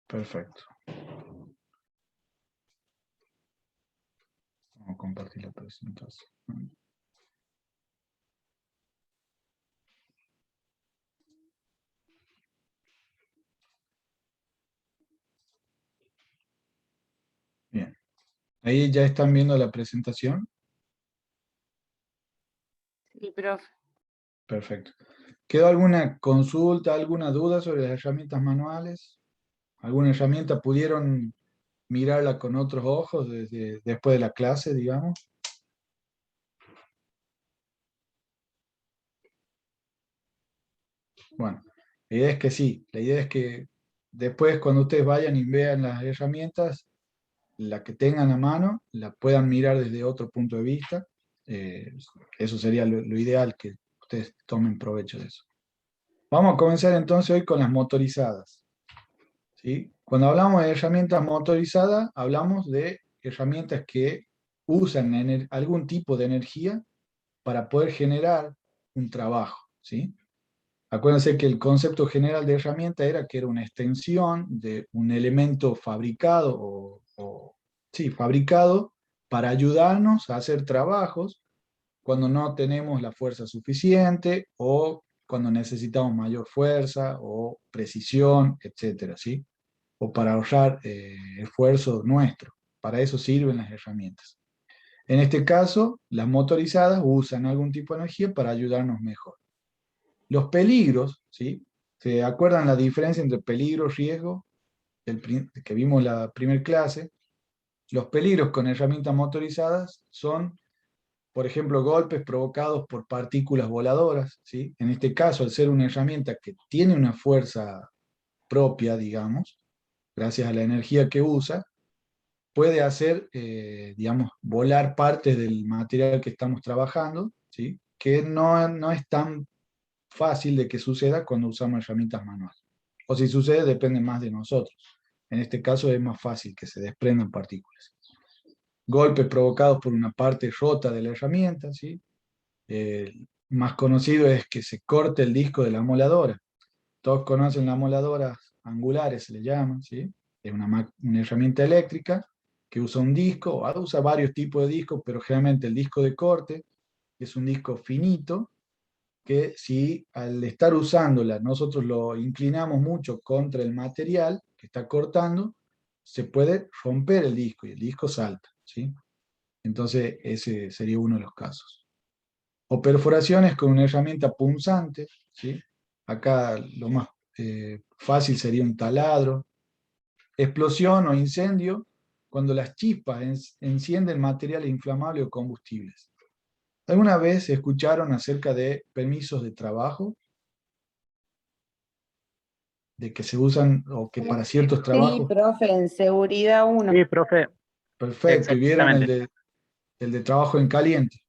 Perfecto. Vamos a compartir la presentación. Bien. Ahí ya están viendo la presentación. Sí, profe. Perfecto. ¿Quedó alguna consulta, alguna duda sobre las herramientas manuales? ¿Alguna herramienta pudieron mirarla con otros ojos después de la clase, digamos? Bueno, la idea es que sí. La idea es que después cuando ustedes vayan y vean las herramientas, la que tengan a mano, la puedan mirar desde otro punto de vista. Eh, Eso sería lo ideal, que ustedes tomen provecho de eso. Vamos a comenzar entonces hoy con las motorizadas. ¿Sí? Cuando hablamos de herramientas motorizadas, hablamos de herramientas que usan algún tipo de energía para poder generar un trabajo. ¿Sí? Acuérdense que el concepto general de herramienta era que era una extensión de un elemento fabricado sí, fabricado para ayudarnos a hacer trabajos cuando no tenemos la fuerza suficiente o cuando necesitamos mayor fuerza o precisión, etcétera, ¿sí? O para ahorrar esfuerzo nuestro. Para eso sirven las herramientas. En este caso, las motorizadas usan algún tipo de energía para ayudarnos mejor. Los peligros, ¿sí? ¿Se acuerdan la diferencia entre peligro y riesgo? Que vimos la primera clase. Los peligros con herramientas motorizadas son, por ejemplo, golpes provocados por partículas voladoras, ¿sí? En este caso, al ser una herramienta que tiene una fuerza propia, digamos, gracias a la energía que usa, puede hacer, digamos, volar partes del material que estamos trabajando, ¿sí? Que no es tan fácil de que suceda cuando usamos herramientas manuales. O si sucede, depende más de nosotros. En este caso es más fácil que se desprendan partículas. Golpes provocados por una parte rota de la herramienta, ¿sí? Más conocido es que se corte el disco de la amoladora. Todos conocen las amoladoras angulares, se le llaman, ¿sí? Es una herramienta eléctrica que usa un disco, o usa varios tipos de discos, pero generalmente el disco de corte es un disco finito, que si al estar usándola nosotros lo inclinamos mucho contra el material que está cortando, se puede romper el disco y el disco salta, ¿sí? Entonces ese sería uno de los casos. O perforaciones con una herramienta punzante, ¿sí? Acá lo más fácil sería un taladro. Explosión o incendio cuando las chispas encienden materiales inflamables o combustibles. ¿Alguna vez escucharon acerca de permisos de trabajo? De que se usan o que para ciertos Sí, trabajos. profe, en seguridad 1. Sí, profe, Perfecto, y vieron exactamente. el de trabajo en caliente.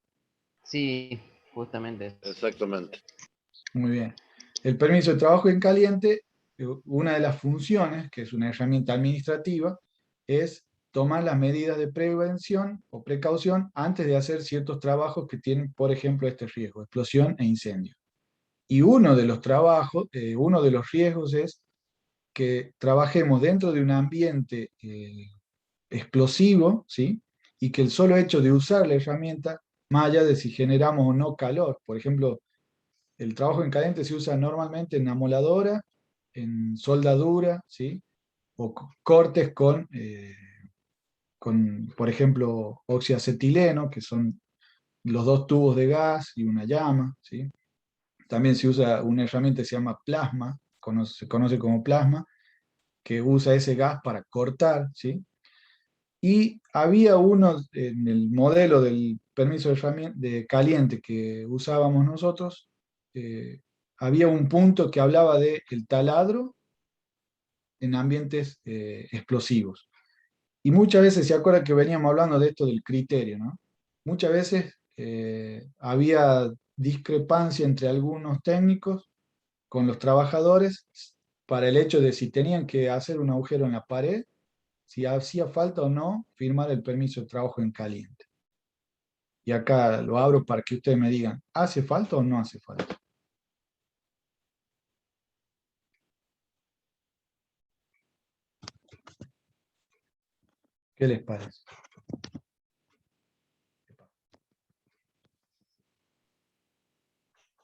Sí, justamente. Exactamente. Muy bien. El permiso de trabajo en caliente, una de las funciones, que es una herramienta administrativa, es tomar las medidas de prevención o precaución antes de hacer ciertos trabajos que tienen, por ejemplo, este riesgo, explosión e incendio. Y uno de los trabajos, uno de los riesgos es que trabajemos dentro de un ambiente explosivo, ¿sí? Y que el solo hecho de usar la herramienta, más allá de si generamos o no calor, por ejemplo, el trabajo en caliente se usa normalmente en amoladora, en soldadura, ¿sí? O cortes con, por ejemplo, oxiacetileno, que son los dos tubos de gas y una llama, ¿sí? También se usa una herramienta que se llama plasma, se conoce como plasma, que usa ese gas para cortar, ¿sí? Y había uno en el modelo del permiso de caliente que usábamos nosotros, había un punto que hablaba de el taladro en ambientes explosivos. Y muchas veces, se acuerda que veníamos hablando de esto del criterio, ¿no? Muchas veces había discrepancia entre algunos técnicos con los trabajadores para el hecho de si tenían que hacer un agujero en la pared, si hacía falta o no firmar el permiso de trabajo en caliente. Y acá lo abro para que ustedes me digan, ¿hace falta o no hace falta? ¿Qué les parece?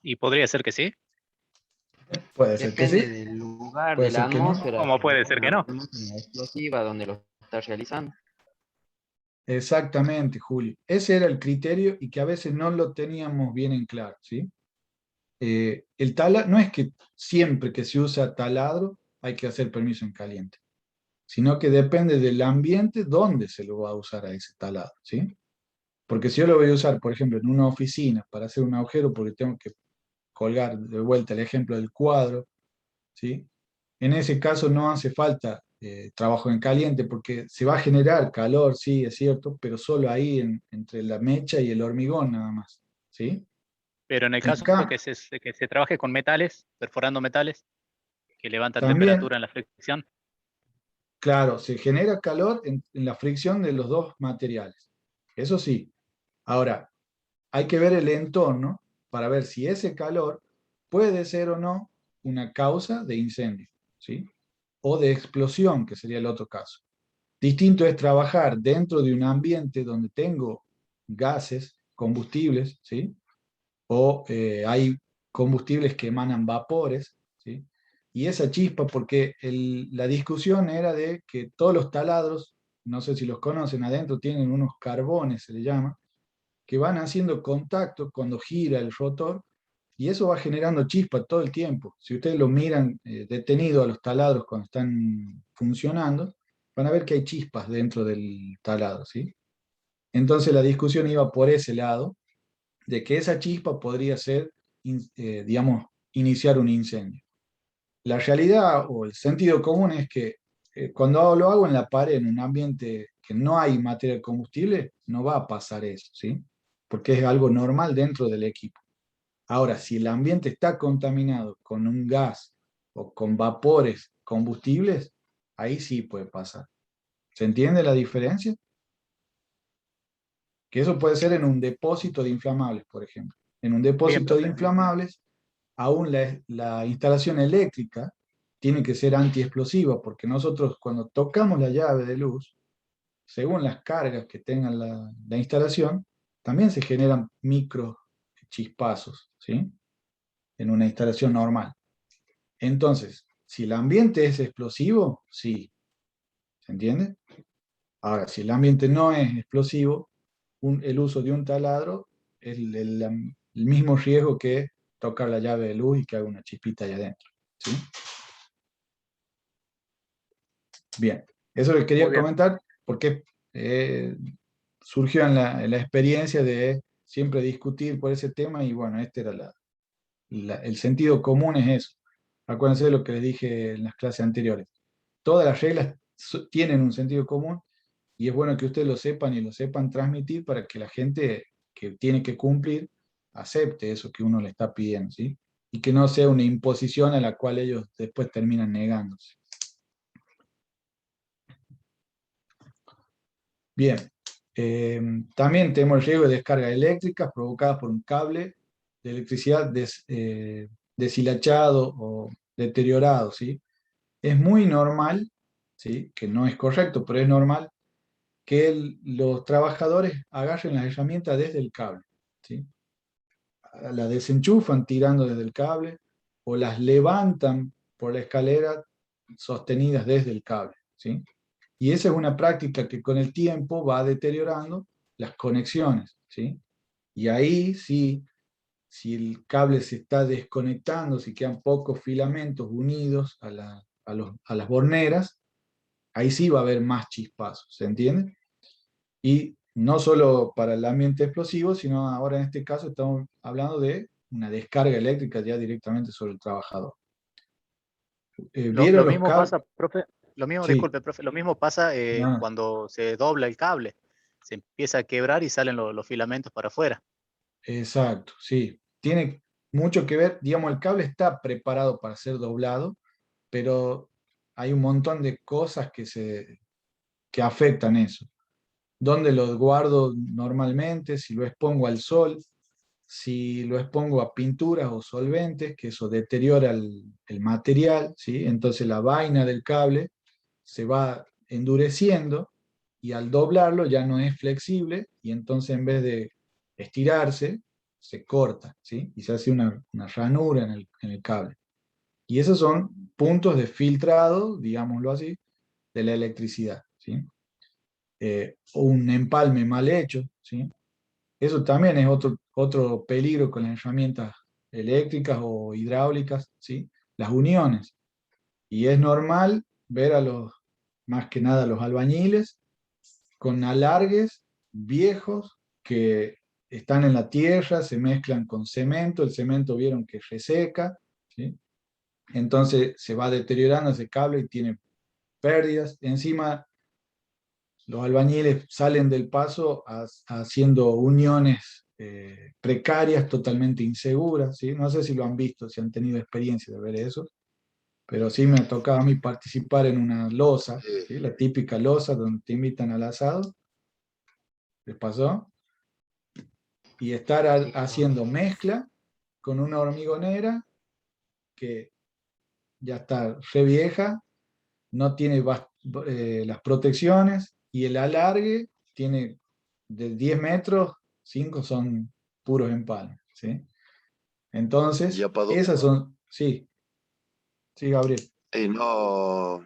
Y podría ser que sí, Puede ser que Depende sí, del lugar, puede de la ser que no. atmósfera. como Si puede es ser que una no. máquina explosiva donde lo estás realizando. Exactamente, Julio. Ese era el criterio y que a veces no lo teníamos bien en claro, ¿sí? El taladro, no es que siempre que se usa taladro hay que hacer permiso en caliente, sino que depende del ambiente donde se lo va a usar a ese taladro, ¿sí? Porque si yo lo voy a usar, por ejemplo, en una oficina para hacer un agujero porque tengo que colgar de vuelta el ejemplo del cuadro, ¿sí? En ese caso no hace falta trabajo en caliente porque se va a generar calor, sí, es cierto, pero solo ahí entre la mecha y el hormigón nada más, ¿sí? pero en el En caso acá que se trabaje con metales, perforando metales, que levantan también, temperatura en la fricción. claro, se genera calor en la fricción de los dos materiales, eso sí. Ahora, hay que ver el entorno para ver si ese calor puede ser o no una causa de incendio, ¿sí? O de explosión, que sería el otro caso. Distinto es trabajar dentro de un ambiente donde tengo gases, combustibles, ¿sí? O hay combustibles que emanan vapores, ¿sí? Y esa chispa, porque la discusión era de que todos los taladros, no sé si los conocen, adentro tienen unos carbones, se le llama, que van haciendo contacto cuando gira el rotor y eso va generando chispa todo el tiempo. Si ustedes lo miran detenido a los taladros cuando están funcionando, van a ver que hay chispas dentro del taladro, ¿sí? Entonces la discusión iba por ese lado, de que esa chispa podría ser, digamos, iniciar un incendio. La realidad o el sentido común es que cuando lo hago en la pared, en un ambiente que no hay materia combustible, no va a pasar eso, ¿sí? Porque es algo normal dentro del equipo. Ahora, si el ambiente está contaminado con un gas o con vapores combustibles, ahí sí puede pasar. ¿Se entiende la diferencia? Que eso puede ser en un depósito de inflamables, por ejemplo. En un Bien, depósito de profe. inflamables, aún la instalación eléctrica tiene que ser antiexplosiva, porque nosotros cuando tocamos la llave de luz, según las cargas que tenga la instalación, también se generan micro chispazos, ¿sí? En una instalación normal. Entonces, si el ambiente es explosivo, sí, ¿se entiende? Ahora, si el ambiente no es explosivo, el uso de un taladro es el mismo riesgo que tocar la llave de luz y que haga una chispita ahí adentro, ¿sí? Bien, eso les Muy quería bien. comentar porque eh, surgió en la experiencia de siempre discutir por ese tema y bueno, este era el sentido común es eso. Acuérdense de lo que les dije en las clases anteriores. Todas las reglas tienen un sentido común y es bueno que ustedes lo sepan y lo sepan transmitir para que la gente que tiene que cumplir acepte eso que uno le está pidiendo, ¿sí? Y que no sea una imposición a la cual ellos después terminan negándose. Bien, también tenemos el riesgo de descargas eléctricas provocadas por un cable de electricidad deshilachado o deteriorado, ¿sí? Es muy normal, ¿sí? Que no es correcto, pero es normal que los trabajadores agarren las herramientas desde el cable, ¿sí? La desenchufan tirando desde el cable o las levantan por la escalera sostenidas desde el cable, ¿sí? Y esa es una práctica que con el tiempo va deteriorando las conexiones, ¿sí? Y ahí sí, si el cable se está desconectando, si quedan pocos filamentos unidos a las borneras, ahí sí va a haber más chispazos, ¿se entiende? Y no solo para el ambiente explosivo, sino ahora en este caso estamos hablando de una descarga eléctrica ya directamente sobre el trabajador. ¿Vieron Lo los mismo cables? pasa, profe, lo mismo, Sí, disculpe, profe, lo mismo pasa no, cuando se dobla el cable. Se empieza a quebrar y salen los filamentos para afuera. exacto, sí. Tiene mucho que ver, digamos, el cable está preparado para ser doblado, pero hay un montón de cosas que afectan eso. ¿Dónde lo guardo normalmente? Si lo expongo al sol, si lo expongo a pinturas o solventes, que eso deteriora el material, ¿sí? Entonces la vaina del cable se va endureciendo y al doblarlo ya no es flexible, y entonces en vez de estirarse, se corta, ¿sí? Y se hace una ranura en el cable. Y esos son puntos de filtrado, digámoslo así, de la electricidad, ¿sí? O un empalme mal hecho, ¿sí? Eso también es otro peligro con las herramientas eléctricas o hidráulicas, ¿sí? Las uniones. Y es normal ver más que nada a los albañiles con alargues viejos que están en la tierra, se mezclan con cemento, el cemento vieron que reseca, ¿sí? Entonces se va deteriorando ese cable y tiene pérdidas. Encima, los albañiles salen del paso haciendo uniones precarias, totalmente inseguras, ¿sí? No sé si lo han visto, si han tenido experiencia de ver eso, pero sí me ha tocado a mí participar en una loza, ¿sí? La típica loza donde te invitan al asado, ¿les pasó? Y estar haciendo mezcla con una hormigonera que ya está re vieja, no tiene las protecciones, y el alargue tiene de 10 metros, 5 son puros empalmes, ¿sí? Entonces, Ya para esas son, sí, sí, Gabriel. y no,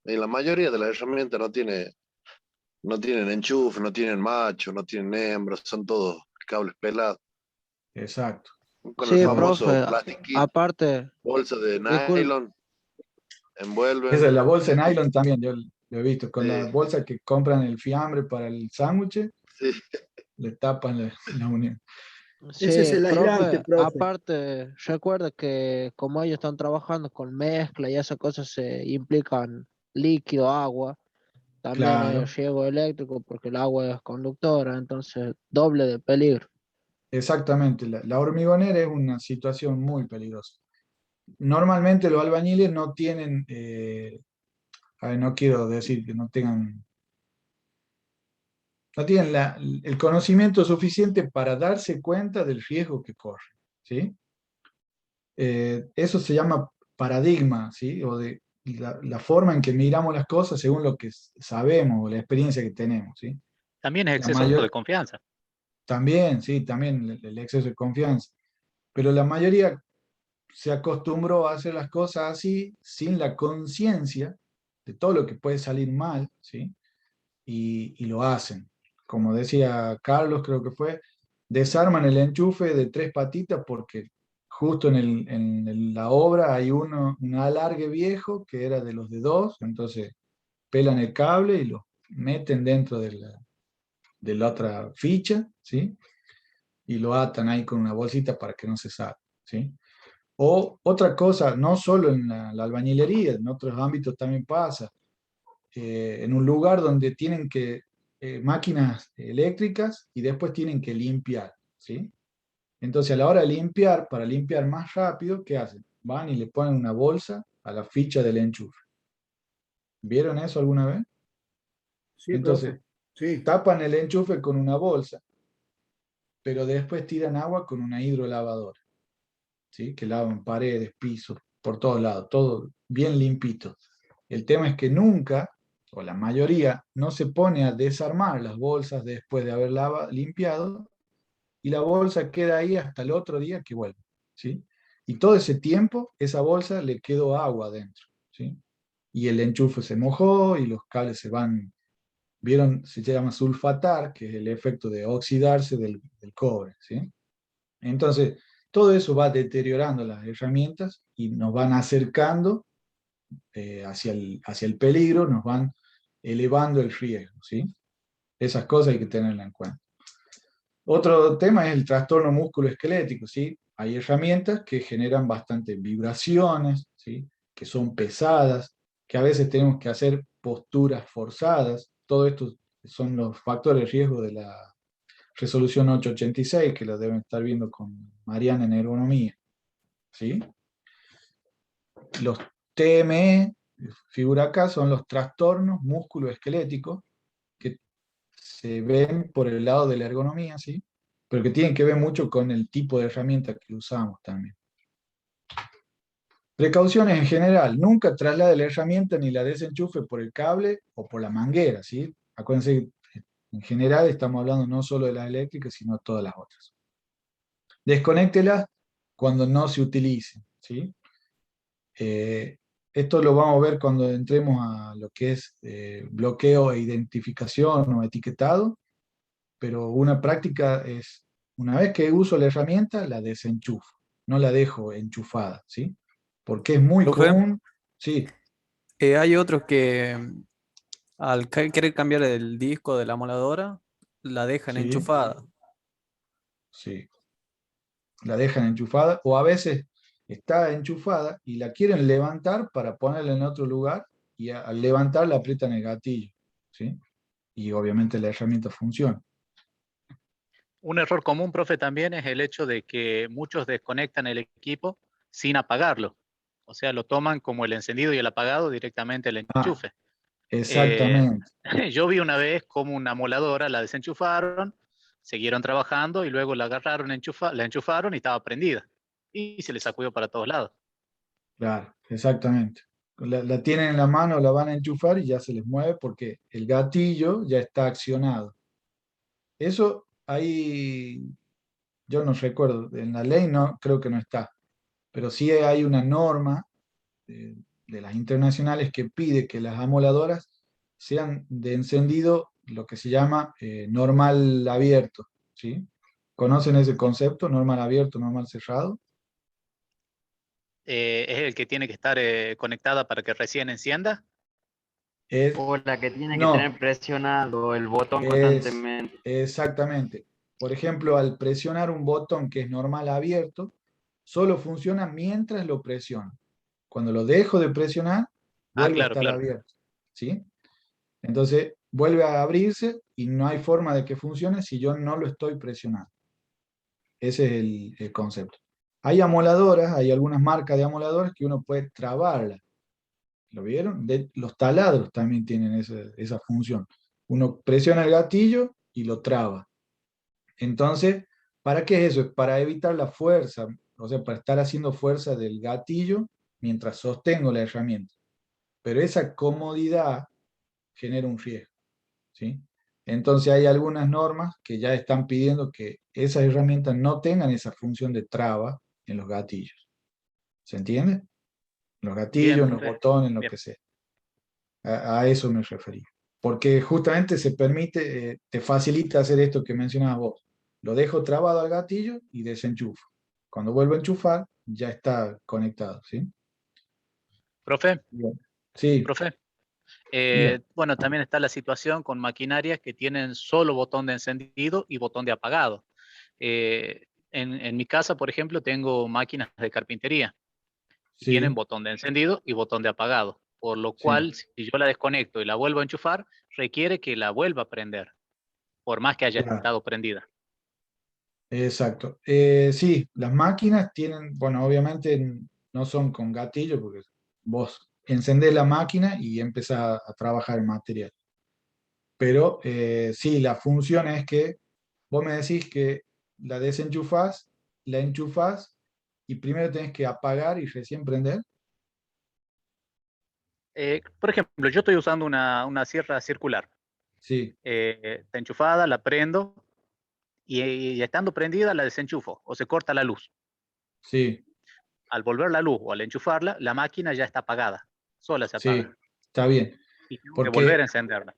y la mayoría de las herramientas no tienen enchufe, no tienen macho, no tienen hembra, son todos cables pelados. Exacto. Con el Sí, famoso profe, plastic kit, aparte, bolsa de disculpe, nylon, envuelven. Esa es la bolsa de nylon también, yo lo he visto, con la Sí, bolsa que compran el fiambre para el sándwich, sí, le tapan la unión. Ese es sí, el aislante, profe, profe. aparte, recuerda que como ellos están trabajando con mezcla y esas cosas se implican líquido, agua, también hay Claro, riesgo eléctrico porque el agua es conductora, entonces doble de peligro. exactamente. La hormigonera es una situación muy peligrosa. Normalmente los albañiles no tienen, a ver, no quiero decir que no tienen el conocimiento suficiente para darse cuenta del riesgo que corren, ¿sí? Eso se llama paradigma, ¿sí? O de la forma en que miramos las cosas según lo que sabemos o la experiencia que tenemos, ¿sí? También es La exceso de mayor, confianza. también, sí, también el exceso de confianza. Pero la mayoría se acostumbró a hacer las cosas así sin la conciencia de todo lo que puede salir mal, ¿sí? Y lo hacen. Como decía Carlos, creo que fue, desarman el enchufe de 3 patitas porque justo la obra hay un alargue viejo que era de los de 2, entonces pelan el cable y lo meten dentro de la otra ficha, ¿sí? Y lo atan ahí con una bolsita para que no se salga, ¿sí? O otra cosa, no solo en la albañilería, en otros ámbitos también pasa, en un lugar donde tienen máquinas eléctricas y después tienen que limpiar, ¿sí? Entonces a la hora de limpiar, para limpiar más rápido, ¿qué hacen? Van y le ponen una bolsa a la ficha del enchufe. ¿Vieron eso alguna vez? Sí, Entonces profe. Sí. tapan el enchufe con una bolsa, pero después tiran agua con una hidrolavadora, ¿sí? Que lavan paredes, pisos, por todos lados, todo bien limpito. El tema es que nunca, o la mayoría, no se pone a desarmar las bolsas después de haberla limpiado, y la bolsa queda ahí hasta el otro día que vuelve, ¿sí? Y todo ese tiempo, esa bolsa le quedó agua dentro, ¿sí? Y el enchufe se mojó y los cables se van, ¿vieron? Se llama sulfatar, que es el efecto de oxidarse del cobre, ¿sí? Entonces, todo eso va deteriorando las herramientas y nos van acercando hacia el peligro, nos van elevando el riesgo, ¿sí? Esas cosas hay que tenerlas en cuenta. Otro tema es el trastorno musculoesquelético, ¿sí? Hay herramientas que generan bastante vibraciones, ¿sí? Que son pesadas, que a veces tenemos que hacer posturas forzadas. Todo esto son los factores de riesgo de la resolución 886, que la deben estar viendo con Mariana en ergonomía, ¿sí? Los TME, figura acá, son los trastornos musculoesqueléticos que se ven por el lado de la ergonomía, ¿sí? Pero que tienen que ver mucho con el tipo de herramienta que usamos también. Precauciones en general, nunca traslade la herramienta ni la desenchufe por el cable o por la manguera, ¿sí? Acuérdense que en general estamos hablando no solo de las eléctricas, sino de todas las otras. Desconéctelas cuando no se utilicen, ¿sí? Esto lo vamos a ver cuando entremos a lo que es bloqueo e identificación o etiquetado, pero una práctica es, una vez que uso la herramienta, la desenchufo, no la dejo enchufada, ¿sí? Porque es muy Profe, común, sí, hay otros que al querer cambiar el disco de la emuladora, la dejan sí, enchufada. sí, la dejan enchufada, o a veces está enchufada y la quieren levantar para ponerla en otro lugar, y al levantarla aprietan el gatillo, ¿sí? Y obviamente la herramienta funciona. Un error común, profe, también es el hecho de que muchos desconectan el equipo sin apagarlo. O sea, lo toman como el encendido y el apagado directamente el enchufe. Exactamente. Yo vi una vez como una moladora la desenchufaron, siguieron trabajando y luego la agarraron, la enchufaron y estaba prendida. Y se le sacudió para todos lados. Claro, exactamente. La tienen en la mano, la van a enchufar y ya se les mueve porque el gatillo ya está accionado. Eso ahí, yo no recuerdo, en la ley no, creo que no está, pero sí hay una norma de las internacionales que pide que las amoladoras sean de encendido lo que se llama normal abierto, ¿sí? ¿Conocen ese concepto? Normal abierto, normal cerrado. Es el que tiene que estar conectada para que recién encienda. Es, O la que tiene que no, tener presionado el botón es constantemente. exactamente. Por ejemplo, al presionar un botón que es normal abierto, solo funciona mientras lo presiono. Cuando lo dejo de presionar, Ah, vuelve a claro, estar claro. abierto, ¿sí? Entonces, vuelve a abrirse y no hay forma de que funcione si yo no lo estoy presionando. Ese es el concepto. Hay amoladoras, hay algunas marcas de amoladoras que uno puede trabarlas. ¿Lo vieron? Los taladros también tienen esa función. Uno presiona el gatillo y lo traba. Entonces, ¿para qué es eso? Es para evitar la fuerza, o sea, para estar haciendo fuerza del gatillo mientras sostengo la herramienta. Pero esa comodidad genera un riesgo, ¿sí? Entonces hay algunas normas que ya están pidiendo que esas herramientas no tengan esa función de traba en los gatillos. ¿Se entiende? En los Bien, gatillos, en los profe. botones, en lo Bien. que sea. A eso me refería. Porque justamente se permite, te facilita hacer esto que mencionabas vos. Lo dejo trabado al gatillo y desenchufo. Cuando vuelvo a enchufar, ya está conectado, ¿sí? Profe, Bien. Sí, profe. diga. Bueno, también está la situación con maquinarias que tienen solo botón de encendido y botón de apagado. En mi casa, por ejemplo, tengo máquinas de carpintería y tienen Sí, botón de encendido y botón de apagado, por lo sí, cual si yo la desconecto y la vuelvo a enchufar, requiere que la vuelva a prender, por más que haya claro. estado prendida. Exacto. Sí, las máquinas tienen, bueno, obviamente no son con gatillo, porque vos encendés la máquina y empezás a trabajar el material. Pero sí, la función es que vos me decís que la desenchufás, la enchufás y primero tenés que apagar y recién prender. Por ejemplo, yo estoy usando una sierra circular. Sí, Está enchufada, la prendo y estando prendida la desenchufo o se corta la luz. sí, Al volver la luz o al enchufarla, la máquina ya está apagada, sola se sí, apaga está bien. y tengo que volver a Porque encenderla.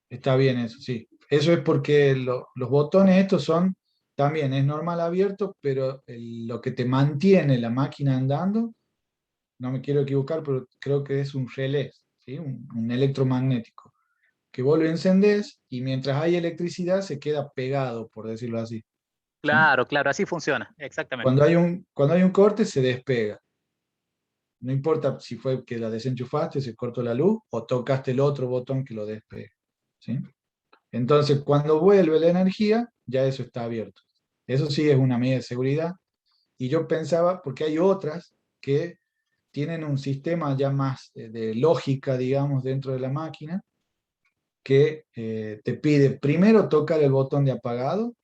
está bien eso, sí. Eso es porque los botones estos son, también es normal abierto, pero lo que te mantiene la máquina andando, no me quiero equivocar, pero creo que es un relé, ¿sí? Un electromagnético, que vos lo encendés y mientras hay electricidad se queda pegado, por decirlo así, ¿sí? Claro, claro, así funciona, exactamente. Cuando hay un corte se despega. No importa si fue que la desenchufaste, se cortó la luz, o tocaste el otro botón que lo despega, ¿sí? Entonces, cuando vuelve la energía, ya eso está abierto. Eso sí es una medida de seguridad. Y yo pensaba, porque hay otras que tienen un sistema ya más de lógica, digamos, dentro de la máquina, que te pide primero tocar el botón de apagado,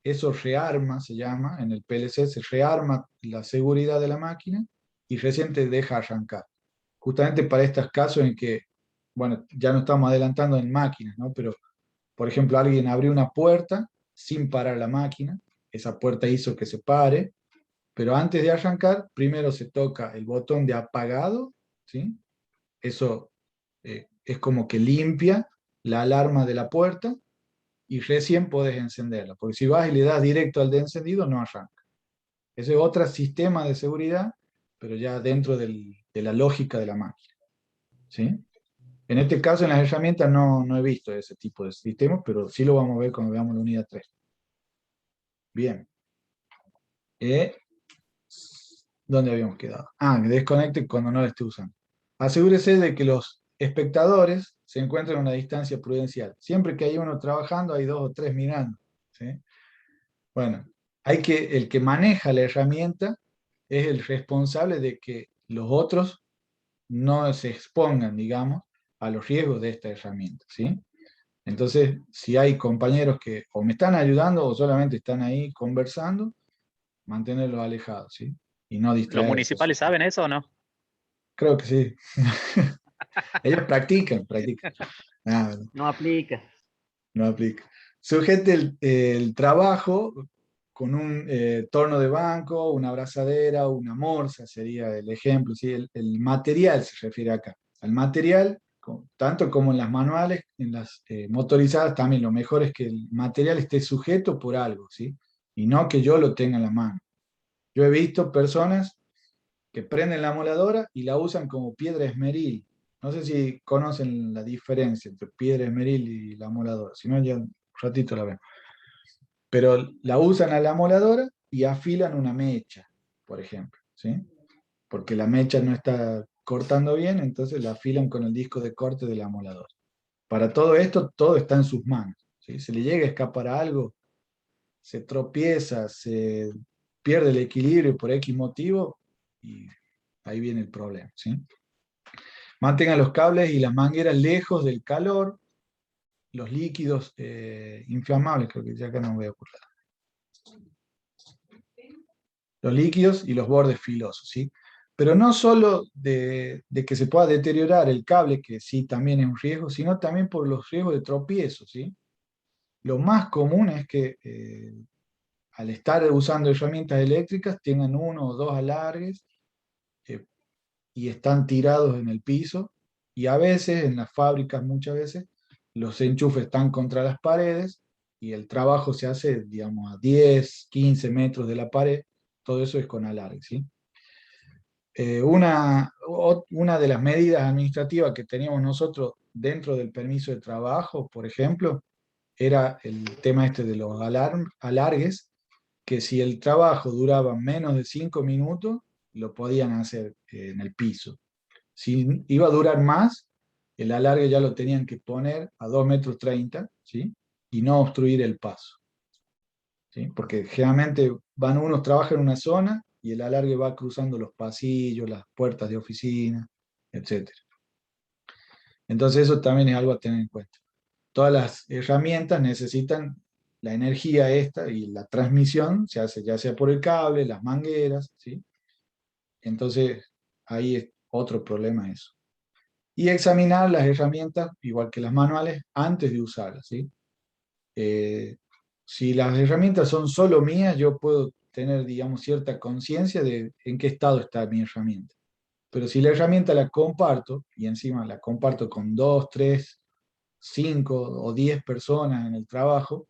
eso rearma, se llama, en el PLC se rearma la seguridad de la máquina y recién te deja arrancar. Justamente para estos casos en que, bueno, ya no estamos adelantando en máquinas, ¿no? Pero por ejemplo, alguien abrió una puerta sin parar la máquina, esa puerta hizo que se pare, pero antes de arrancar, primero se toca el botón de apagado, ¿sí? Eso es como que limpia la alarma de la puerta y recién podés encenderla, porque si vas y le das directo al de encendido, no arranca. Ese es otro sistema de seguridad, pero ya dentro de la lógica de la máquina, ¿sí? En este caso, en las herramientas no he visto ese tipo de sistemas, pero sí lo vamos a ver cuando veamos la unidad 3. Bien. ¿Dónde habíamos quedado? Que desconecte cuando no la esté usando. Asegúrese de que los espectadores se encuentren a una distancia prudencial. Siempre que hay uno trabajando, hay 2 o 3 mirando, ¿sí? Bueno, el que maneja la herramienta es el responsable de que los otros no se expongan, digamos, a los riesgos de esta herramienta, ¿sí? Entonces, si hay compañeros que o me están ayudando o solamente están ahí conversando, mantenerlos alejados, ¿sí? Y no ¿Los distraerse. municipales saben eso o no? Creo que sí. Ellos practican. Nada, No aplica. no aplica. Sujete el trabajo con un torno de banco, una abrazadera, una morsa, sería el ejemplo, ¿sí? El material se refiere acá. Al material, tanto como en las manuales, en las motorizadas también, lo mejor es que el material esté sujeto por algo, ¿sí? Y no que yo lo tenga en la mano. Yo he visto personas que prenden la moladora y la usan como piedra esmeril. No sé si conocen la diferencia entre piedra esmeril y la moladora, si no ya un ratito la ven. Pero la usan a la moladora y afilan una mecha, por ejemplo, ¿sí? Porque la mecha no está cortando bien, entonces la afilan con el disco de corte de la moladora. Para todo esto, todo está en sus manos, ¿sí? Se le llega a escapar algo, se tropieza, se pierde el equilibrio por X motivo y ahí viene el problema, ¿sí? Mantenga los cables y las mangueras lejos del calor, los líquidos inflamables, creo que ya acá no voy a acordar. Los líquidos y los bordes filosos, ¿sí? Pero no solo de que se pueda deteriorar el cable, que sí también es un riesgo, sino también por los riesgos de tropiezo, ¿sí? Lo más común es que al estar usando herramientas eléctricas tengan 1 o 2 alargues y están tirados en el piso, y a veces, en las fábricas muchas veces, los enchufes están contra las paredes y el trabajo se hace, digamos, a 10, 15 metros de la pared, todo eso es con alargue, ¿sí? Una de las medidas administrativas que teníamos nosotros dentro del permiso de trabajo, por ejemplo, era el tema este de los alargues, que si el trabajo duraba menos de 5 minutos, lo podían hacer en el piso. Si iba a durar más, el alargue ya lo tenían que poner a 2,30 m, ¿sí? Y no obstruir el paso, ¿sí? Porque generalmente unos trabajan en una zona y el alargue va cruzando los pasillos, las puertas de oficina, etc. Entonces eso también es algo a tener en cuenta. Todas las herramientas necesitan la energía esta y la transmisión se hace ya sea por el cable, las mangueras, ¿sí? Entonces ahí es otro problema eso. Y examinar las herramientas, igual que las manuales, antes de usarlas, ¿sí? Si las herramientas son solo mías, yo puedo tener, digamos, cierta conciencia de en qué estado está mi herramienta. Pero si la herramienta la comparto, y encima la comparto con 2, 3, 5 o 10 personas en el trabajo,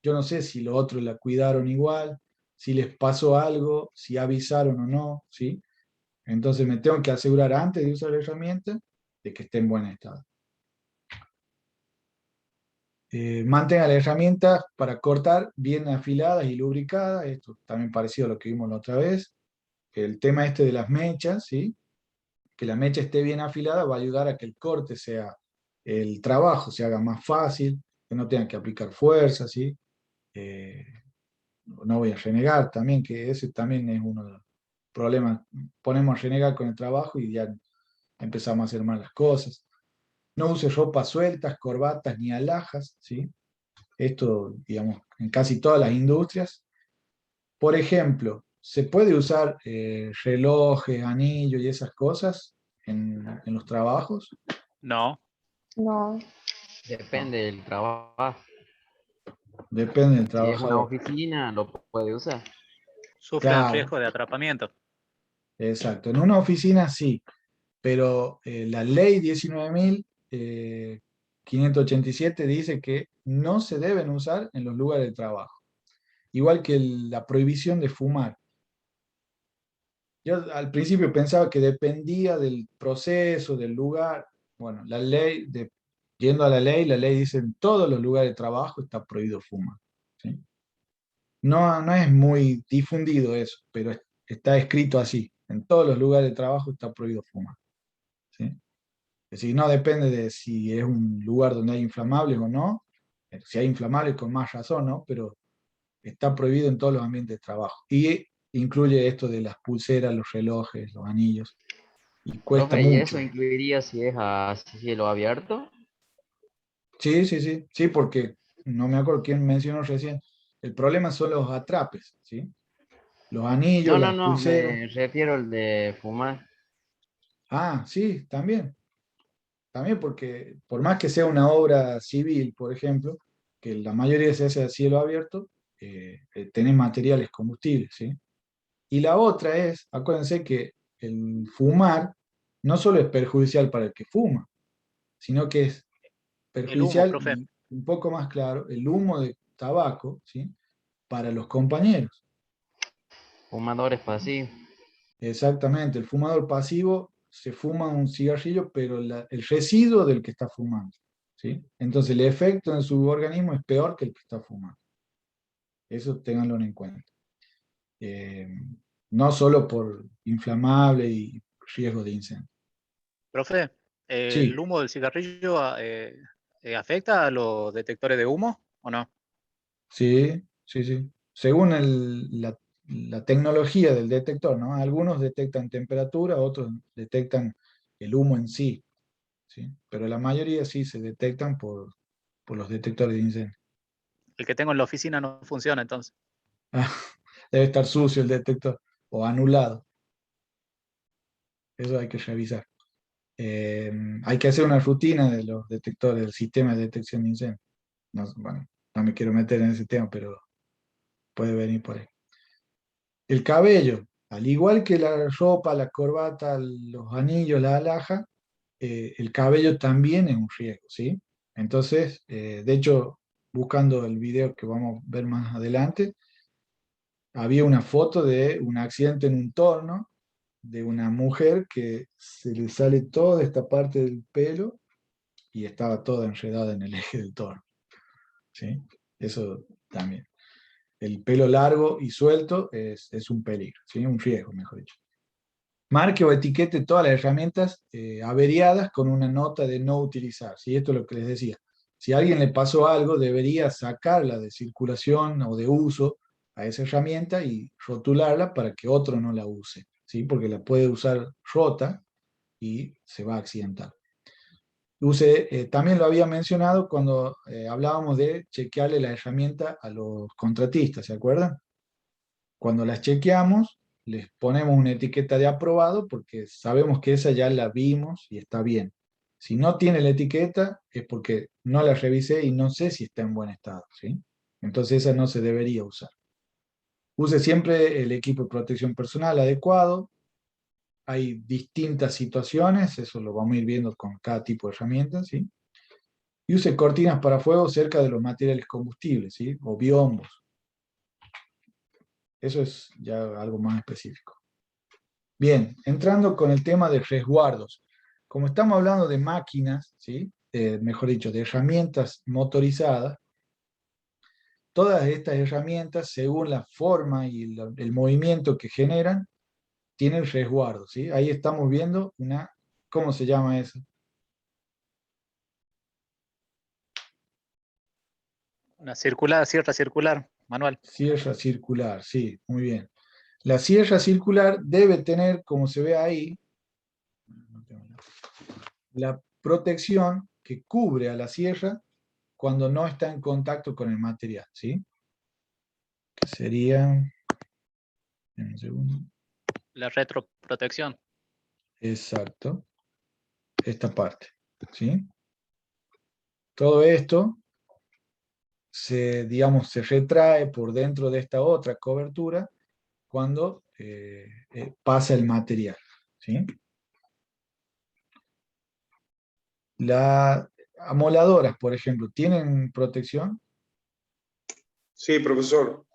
yo no sé si los otros la cuidaron igual, si les pasó algo, si avisaron o no, ¿sí? Entonces me tengo que asegurar antes de usar la herramienta de que esté en buen estado. Mantenga las herramientas para cortar bien afiladas y lubricadas, esto también parecido a lo que vimos la otra vez. El tema este de las mechas, ¿sí? Que la mecha esté bien afilada va a ayudar a que el corte el trabajo se haga más fácil, que no tengan que aplicar fuerza, ¿sí? No voy a renegar también, que ese también es uno de los problemas. Ponemos a renegar con el trabajo y ya empezamos a hacer mal las cosas. No use ropas sueltas, corbatas ni alhajas, ¿sí? Esto, digamos, en casi todas las industrias. Por ejemplo, ¿se puede usar relojes, anillos y esas cosas en los trabajos? No. No. Depende del trabajo. depende del Si es una trabajador. oficina, lo puede usar. Sufren Claro. riesgo de atrapamiento. Exacto, en una oficina sí, pero la ley 19.587 dice que no se deben usar en los lugares de trabajo. Igual que la prohibición de fumar. Yo al principio pensaba que dependía del proceso, del lugar. Bueno, yendo a la ley dice en todos los lugares de trabajo está prohibido fumar. ¿Sí? No, no es muy difundido eso, pero está escrito así. En todos los lugares de trabajo está prohibido fumar. ¿Sí? Es decir, no depende de si es un lugar donde hay inflamables o no. Si hay inflamables, con más razón, ¿no? Pero está prohibido en todos los ambientes de trabajo. Y incluye esto de las pulseras, los relojes, los anillos. Y cuesta Profe, ¿y mucho. eso incluiría si es a cielo abierto? Sí, sí, sí. Sí, porque no me acuerdo quién mencionó recién. El problema son los atrapes, ¿sí? Los anillos, No, no, las no, pulseras. me refiero al de fumar. Ah, sí, también. También porque por más que sea una obra civil, por ejemplo, que la mayoría se hace a cielo abierto, tenés materiales combustibles, ¿sí? Y la otra es, acuérdense que el fumar no solo es perjudicial para el que fuma, sino que es El humo, perjudicial profe. y un poco más claro, el humo de tabaco, ¿sí? Para los compañeros. Fumadores pasivos. Exactamente, el fumador pasivo se fuma un cigarrillo, pero el residuo del que está fumando, ¿sí? Entonces el efecto en su organismo es peor que el que está fumando. Eso ténganlo en cuenta. Eh, no solo por inflamable y riesgo de incendio. Profe, ¿el Sí, humo del cigarrillo afecta a los detectores de humo o no? sí, sí, sí. Según la tecnología del detector, ¿no? Algunos detectan temperatura, otros detectan el humo en sí, ¿sí? Pero la mayoría sí se detectan por los detectores de incendio. El que tengo en la oficina no funciona entonces. Ah, debe estar sucio el detector o anulado. Eso hay que revisar. Hay que hacer una rutina de los detectores, del sistema de detección de incendios. No, bueno, no me quiero meter en ese tema, pero puede venir por ahí. El cabello, al igual que la ropa, la corbata, los anillos, la alhaja, el cabello también es un riesgo, ¿sí? Entonces, de hecho, buscando el video que vamos a ver más adelante, había una foto de un accidente en un torno de una mujer que se le sale toda esta parte del pelo y estaba toda enredada en el eje del torno, ¿sí? Eso también. El pelo largo y suelto es un peligro, ¿sí? Un riesgo, mejor dicho. Marque o etiquete todas las herramientas averiadas con una nota de no utilizar, ¿sí? Esto es lo que les decía. Si a alguien le pasó algo, debería sacarla de circulación o de uso a esa herramienta y rotularla para que otro no la use, ¿sí? Porque la puede usar rota y se va a accidentar. También lo había mencionado cuando hablábamos de chequearle la herramienta a los contratistas, ¿se acuerdan? Cuando las chequeamos, les ponemos una etiqueta de aprobado porque sabemos que esa ya la vimos y está bien. Si no tiene la etiqueta es porque no la revisé y no sé si está en buen estado, ¿sí? Entonces esa no se debería usar. Use siempre el equipo de protección personal adecuado. Hay distintas situaciones, eso lo vamos a ir viendo con cada tipo de herramienta, ¿sí? Y use cortinas para fuego cerca de los materiales combustibles, ¿sí? O biombos. Eso es ya algo más específico. Bien, entrando con el tema de resguardos. Como estamos hablando de máquinas, ¿sí? Mejor dicho, de herramientas motorizadas, todas estas herramientas, según la forma y el movimiento que generan, tienen resguardos, ¿sí? Ahí estamos viendo una, ¿cómo se llama eso? Una circular, sierra circular, manual. Sierra circular, sí, muy bien. La sierra circular debe tener, como se ve ahí, la protección que cubre a la sierra cuando no está en contacto con el material, ¿sí? Que sería, un segundo, La retroprotección. exacto, esta parte, ¿sí? Todo esto digamos, se retrae por dentro de esta otra cobertura cuando pasa el material, ¿sí? Las amoladoras, por ejemplo, ¿tienen protección? Sí, profesor.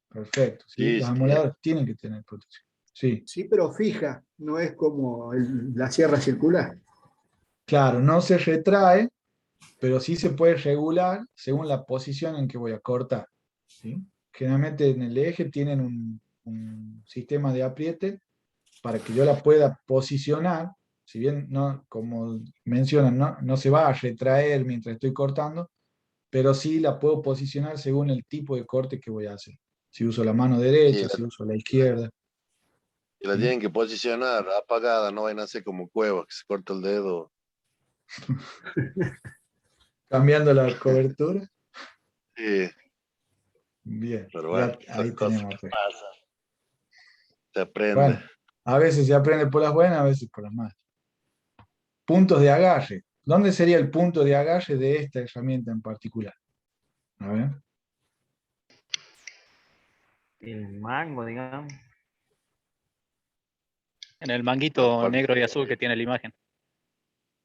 Perfecto, ¿sí? Sí, Las sí, amoladoras tienen que tener protección. Sí, Sí, pero fija, no es como la sierra circular. claro, no se retrae, pero sí se puede regular según la posición en que voy a cortar, ¿sí? Generalmente en el eje tienen un sistema de apriete para que yo la pueda posicionar, si bien no, como mencionan, no se va a retraer mientras estoy cortando, pero sí la puedo posicionar según el tipo de corte que voy a hacer. Si uso la mano sí, derecha, si uso la la- izquierda. y la ¿Sí? tienen que posicionar apagada, no vayan a hacer como cueva, que se corta el dedo. Cambiando la cobertura. Sí, Bien, pero bueno, ya son ahí cosas tenemos que pues. pasan, se aprende. Bueno, a veces se aprende por las buenas, a veces por las malas. Puntos de agarre. ¿Dónde sería el punto de agarre de esta herramienta en particular? A ver. El mango, digamos. En el La manguito parte- negro y azul que tiene la imagen.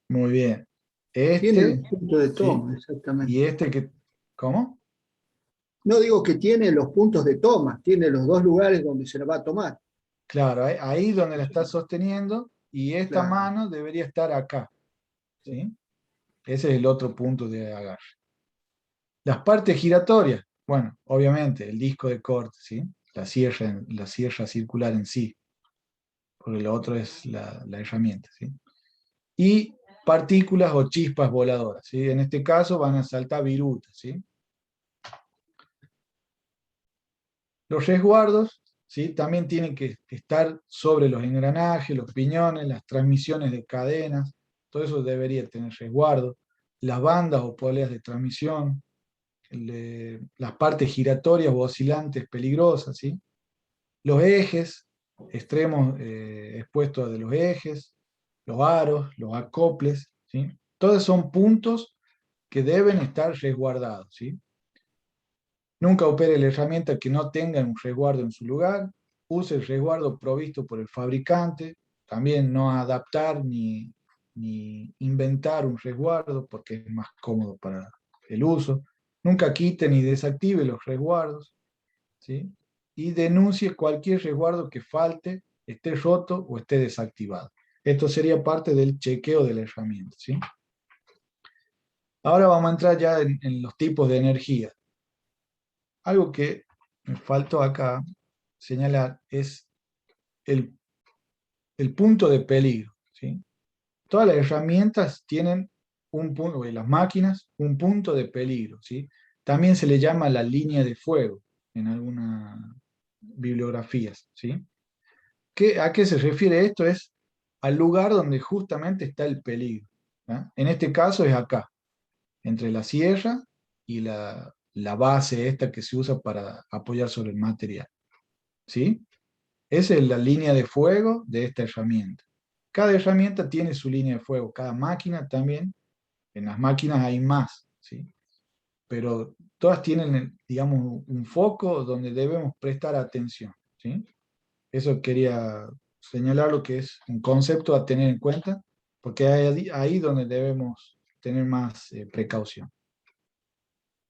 Muy bien. Tiene Este, los puntos de ¿sí? toma, exactamente. Y este que, ¿cómo? No digo que tiene los puntos de toma, tiene los dos lugares donde se la va a tomar. Claro, ahí donde la está sosteniendo y esta Claro. mano debería estar acá, ¿sí? Ese es el otro punto de agarre. Las partes giratorias, bueno, obviamente el disco de corte, ¿sí? La sierra circular en sí, porque lo otro es la herramienta, ¿sí? Y partículas o chispas voladoras, ¿sí? En este caso van a saltar virutas, ¿sí? Los resguardos, ¿sí? También tienen que estar sobre los engranajes, los piñones, las transmisiones de cadenas, todo eso debería tener resguardo. Las bandas o poleas de transmisión, las partes giratorias o oscilantes peligrosas, ¿sí? Los ejes, extremos expuestos de los ejes, los aros, los acoples, ¿sí? Todos son puntos que deben estar resguardados, ¿sí? Nunca opere la herramienta que no tenga un resguardo en su lugar. Use el resguardo provisto por el fabricante. También no adaptar ni inventar un resguardo porque es más cómodo para el uso. Nunca quite ni desactive los resguardos, ¿sí? Y denuncie cualquier resguardo que falte, esté roto o esté desactivado. Esto sería parte del chequeo de la herramienta, ¿sí? Ahora vamos a entrar ya en los tipos de energía. Algo que me faltó acá señalar es el, el punto de peligro, ¿sí? Todas las herramientas tienen un punto, las máquinas, un punto de peligro, ¿sí? También se le llama la línea de fuego en algunas bibliografías, ¿sí? ¿A qué se refiere esto? Es al lugar donde justamente está el peligro, ¿ah? En este caso es acá, entre la sierra y la base esta que se usa para apoyar sobre el material, ¿sí? Esa es la línea de fuego de esta herramienta. Cada herramienta tiene su línea de fuego, cada máquina también. En las máquinas hay más, ¿sí? Pero todas tienen, digamos, un foco donde debemos prestar atención, ¿sí? Eso quería señalar lo que es un concepto a tener en cuenta, porque es ahí donde debemos tener más precaución.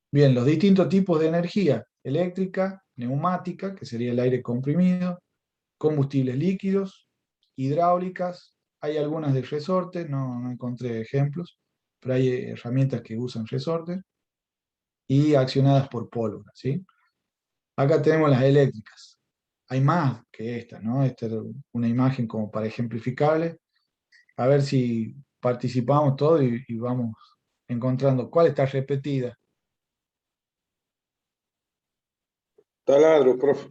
Bien, los distintos tipos de energía: eléctrica, neumática, que sería el aire comprimido, combustibles líquidos, hidráulicas, hay algunas de resorte, no encontré ejemplos, pero hay herramientas que usan resortes, y accionadas por pólvora, ¿sí? Acá tenemos las eléctricas. Hay más que esta, ¿no? Esta es una imagen como para ejemplificarle. A ver si participamos todos y vamos encontrando cuál está repetida. Taladro, profe.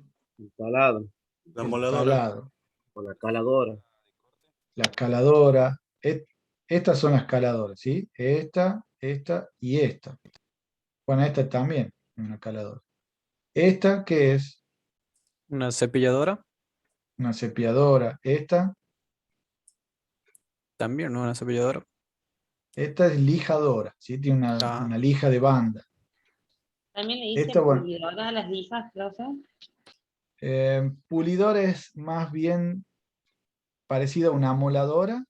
Taladro. La El moladora. taladro, O la caladora. la escaladora. Estas son las escaladoras, ¿sí? Esta y esta. Bueno, esta también es una escaladora. Esta, ¿qué es? Una cepilladora, Una cepilladora. también, ¿no? Una cepilladora. Esta es lijadora, ¿sí? Tiene una Ah, lija de banda. También le dicen Esto, bueno, pulidora a las lijas, profe. pulidor es más bien parecido a una amoladora,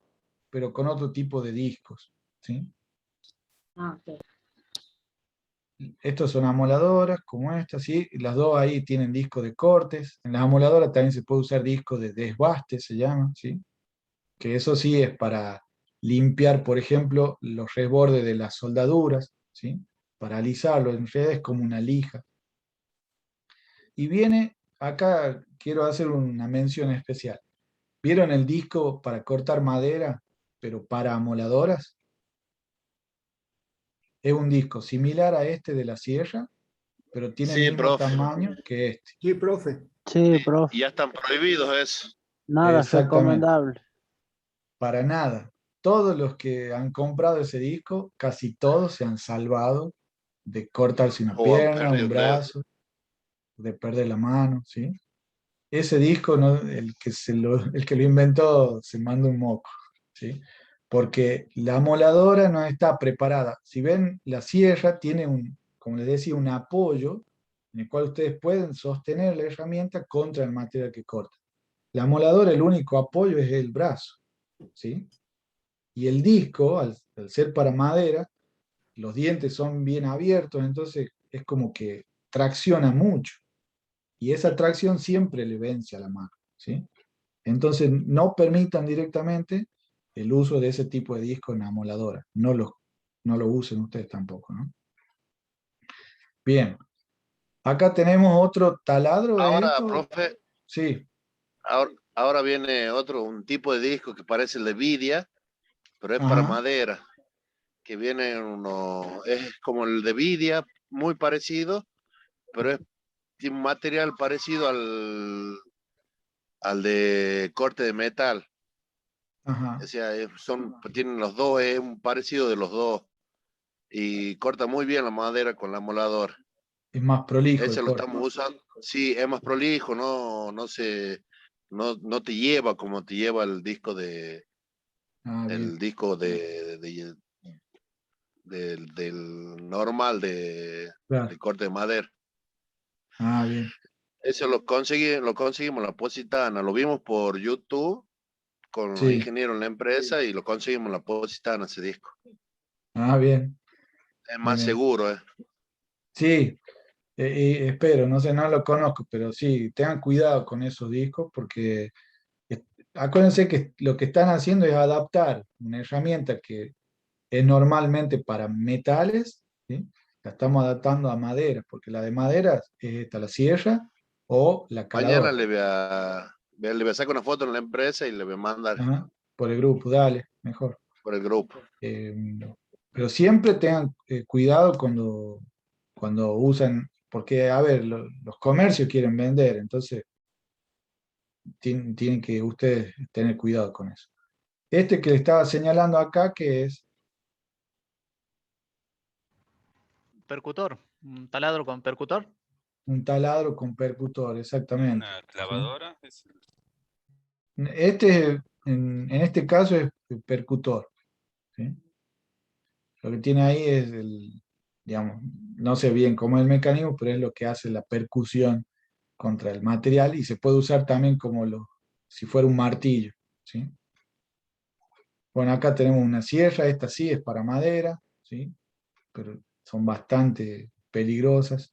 pero con otro tipo de discos, ¿sí? Ah, ok. Estos son amoladoras como estas, ¿sí? Las dos ahí tienen discos de cortes. En las amoladoras también se puede usar discos de desbaste, se llama, ¿sí? Que eso sí es para limpiar, por ejemplo, los resbordes de las soldaduras, ¿sí? Para alisarlo, en realidad es como una lija. Y viene, acá quiero hacer una mención especial. ¿Vieron el disco para cortar madera, pero para amoladoras? Es un disco similar a este de la sierra, pero tiene el Sí, mismo profe. tamaño que este. Sí, profe. Sí, Y profe, ya están prohibidos eso. nada es Exactamente, recomendable. para nada. Todos los que han comprado ese disco, casi todos se han salvado de cortarse una O han pierna, perdido un el dedo. brazo, de perder la mano, ¿sí? Ese disco, ¿no? El que lo inventó se manda un moco, ¿sí? Porque la amoladora no está preparada. Si ven, la sierra tiene como les decía, un apoyo en el cual ustedes pueden sostener la herramienta contra el material que corta. La amoladora, el único apoyo es el brazo, ¿sí? Y el disco, al ser para madera, los dientes son bien abiertos, entonces es como que tracciona mucho. Y esa tracción siempre le vence a la mano, ¿sí? Entonces no permitan directamente el uso de ese tipo de disco en amoladora. No lo usen ustedes tampoco, ¿no? Bien. Acá tenemos otro taladro, ¿es Ahora, esto? profe, Sí. ahora viene un tipo de disco que parece el de Vidia, pero es para Ajá. madera, que viene es como el de Vidia, muy parecido, pero tiene un material parecido al de corte de metal. Ajá. O sea, tienen los dos, es un parecido de los dos. Y corta muy bien la madera con la moladora. Es más prolijo el Ese lo corte. estamos usando. Sí, es más prolijo, no te lleva como te lleva el disco Ah, bien. del normal Claro. de corte de madera. Ah, bien. Ese lo conseguimos la Positana, lo vimos por YouTube con los Sí. ingenieros en la empresa y lo conseguimos la Positana ese disco. Ah, bien. Es Bien, más bien. seguro, ¿eh? Sí, espero, no sé, no lo conozco, pero sí, tengan cuidado con esos discos porque eh, acuérdense que lo que están haciendo es adaptar una herramienta que es normalmente para metales, ¿sí? La estamos adaptando a madera, porque la de madera es esta, la sierra o la Mañana caladora. le voy a sacar una foto en la empresa y le voy a mandar Ajá, por el grupo, dale, mejor. por el grupo. Eh, pero siempre tengan cuidado cuando usan, porque, a ver, los comercios quieren vender, entonces tienen que ustedes tener cuidado con eso. Este que le estaba señalando acá, que es Percutor, un taladro con percutor. un taladro con percutor, exactamente. Una ¿Sí? clavadora. En este caso es el percutor, ¿sí? Lo que tiene ahí es digamos, no sé bien cómo es el mecanismo, pero es lo que hace la percusión contra el material y se puede usar también como si fuera un martillo, ¿sí? Bueno, acá tenemos una sierra, esta sí es para madera, ¿sí? Pero son bastante peligrosas.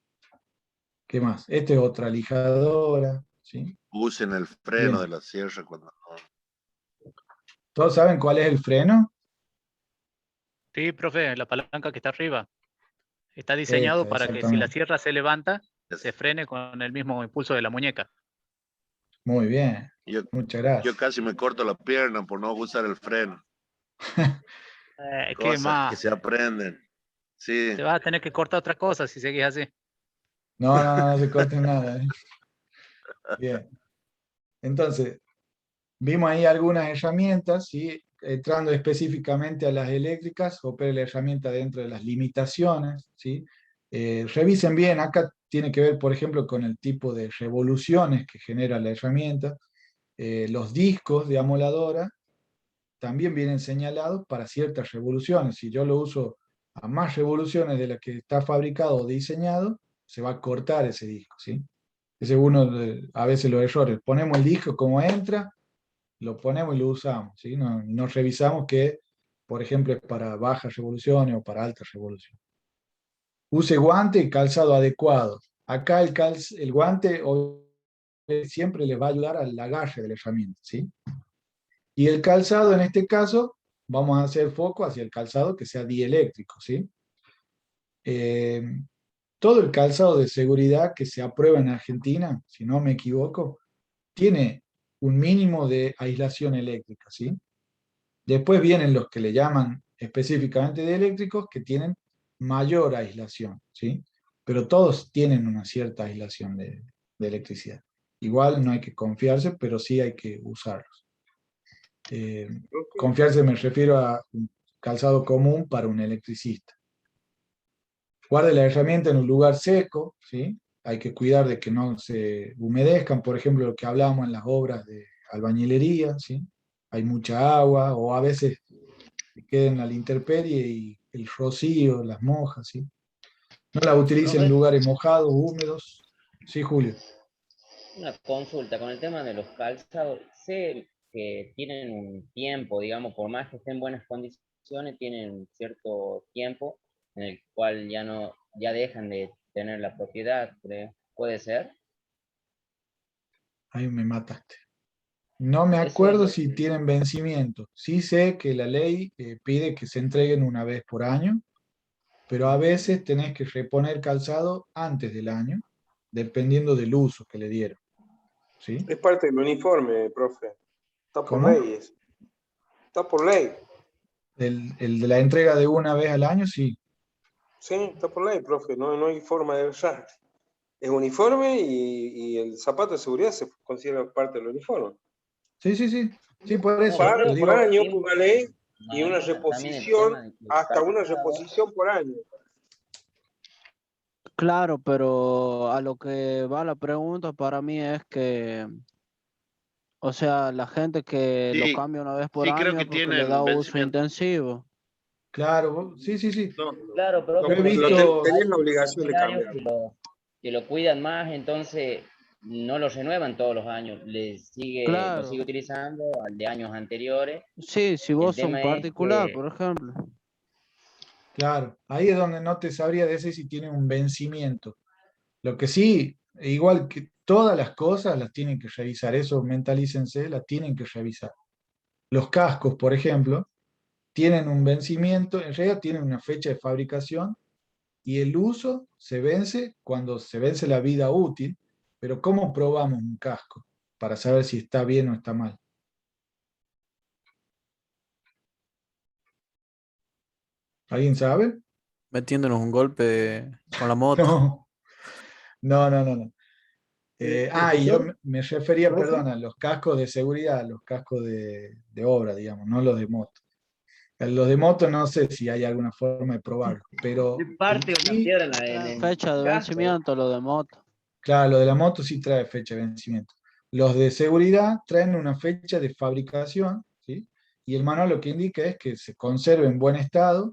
¿Qué más? Esta es otra lijadora, ¿sí? Usen el freno de Bien. la sierra cuando... ¿Todos saben cuál es el freno? Sí, profe, la palanca que está arriba. Está diseñado Esta, para que si la exactamente. sierra se levanta, se frene con el mismo impulso de la muñeca. Muy bien, Yo, muchas yo gracias. casi me corto la pierna por no usar el freno. ¿Qué Cosas que más? se aprenden. Sí, Te vas a tener que cortar otra cosa si seguís así. No, no, no, no se corte nada. Bien. Entonces, vimos ahí algunas herramientas, ¿sí? Entrando específicamente a las eléctricas, opera la herramienta dentro de las limitaciones, ¿sí? Revisen bien, acá tiene que ver, por ejemplo, con el tipo de revoluciones que genera la herramienta. Los discos de amoladora también vienen señalados para ciertas revoluciones. Si yo lo uso a más revoluciones de las que está fabricado o diseñado, se va a cortar ese disco, ¿sí? Ese es uno de, a veces los errores. Ponemos el disco como entra, lo ponemos y lo usamos, ¿sí? No revisamos que, por ejemplo, es para bajas revoluciones o para altas revoluciones. Use guante y calzado adecuado. Acá el guante siempre les va a ayudar al agarre de la herramienta, ¿sí? Y el calzado, en este caso, vamos a hacer foco hacia el calzado que sea dieléctrico, ¿sí? Eh, todo el calzado de seguridad que se aprueba en Argentina, si no me equivoco, tiene un mínimo de aislación eléctrica, ¿sí? Después vienen los que le llaman específicamente de eléctricos que tienen mayor aislación, ¿sí? Pero todos tienen una cierta aislación de electricidad. Igual no hay que confiarse, pero sí hay que usarlos. Confiarse me refiero a un calzado común para un electricista. Guarde la herramienta en un lugar seco, ¿sí? Hay que cuidar de que no se humedezcan, por ejemplo, lo que hablábamos en las obras de albañilería, ¿sí? Hay mucha agua, o a veces queden a la intemperie y el rocío, las mojas, ¿sí? No las utilicen en Profe, lugares mojados, húmedos. Sí, Julio. una consulta con el tema de los calzados. Sé que tienen un tiempo, digamos, por más que estén en buenas condiciones, tienen un cierto tiempo en el cual ya dejan de tener la propiedad, creo. ¿Puede ser? Ahí me mataste. No me Eso es acuerdo lo si que... tienen vencimiento. Sí sé que la ley pide que se entreguen una vez por año, pero a veces tenés que reponer calzado antes del año, dependiendo del uso que le dieron, ¿sí? Es parte del uniforme, profe. Está por ¿Cómo? ley. Está por ley. El de la entrega de una vez al año, sí. Sí, está por ley, profe. No hay forma de usar. Es uniforme y el zapato de seguridad se considera parte del uniforme. Sí, sí, sí. Sí, por No, eso. pero Te creo Pagan que por en ese digo, año por tiempo una ley y una manejan también el reposición, tema de que el hasta una calzado... reposición por año. Claro, pero a lo que va la pregunta para mí es que, o sea, la gente que lo Sí, cambia una vez por sí, creo año que es porque le da tienen uso vencimiento. intensivo. claro, sí, sí, sí. No, Claro, Yo profe, he porque visto, tenían la hay obligación de maquinarios cambiar. que lo cuidan más, entonces no lo renuevan todos los años, lo Claro, sigue utilizando al de años anteriores. sí, si El vos sos un tema es particular, que, por ejemplo. claro, ahí es donde no te sabría decir si tiene un vencimiento. Lo que sí, igual que todas las cosas las tienen que revisar, eso mentalícense, las tienen que revisar. Los cascos, por ejemplo, tienen un vencimiento, en realidad tienen una fecha de fabricación y el uso se vence cuando se vence la vida útil, pero ¿cómo probamos un casco para saber si está bien o está mal? ¿Alguien sabe? Metiéndonos un golpe con la moto. No, no, no, no, no. Y yo Profesor, me refería, profe. perdón, a los cascos de seguridad, los cascos de obra, digamos, no los de moto. Los de moto no sé si hay alguna forma de probarlo, pero de en parte una sí, piedra Traen en fecha el de casco. vencimiento lo de moto. claro, lo de la moto sí trae fecha de vencimiento. Los de seguridad traen una fecha de fabricación, ¿sí? Y el manual lo que indica es que se conserve en buen estado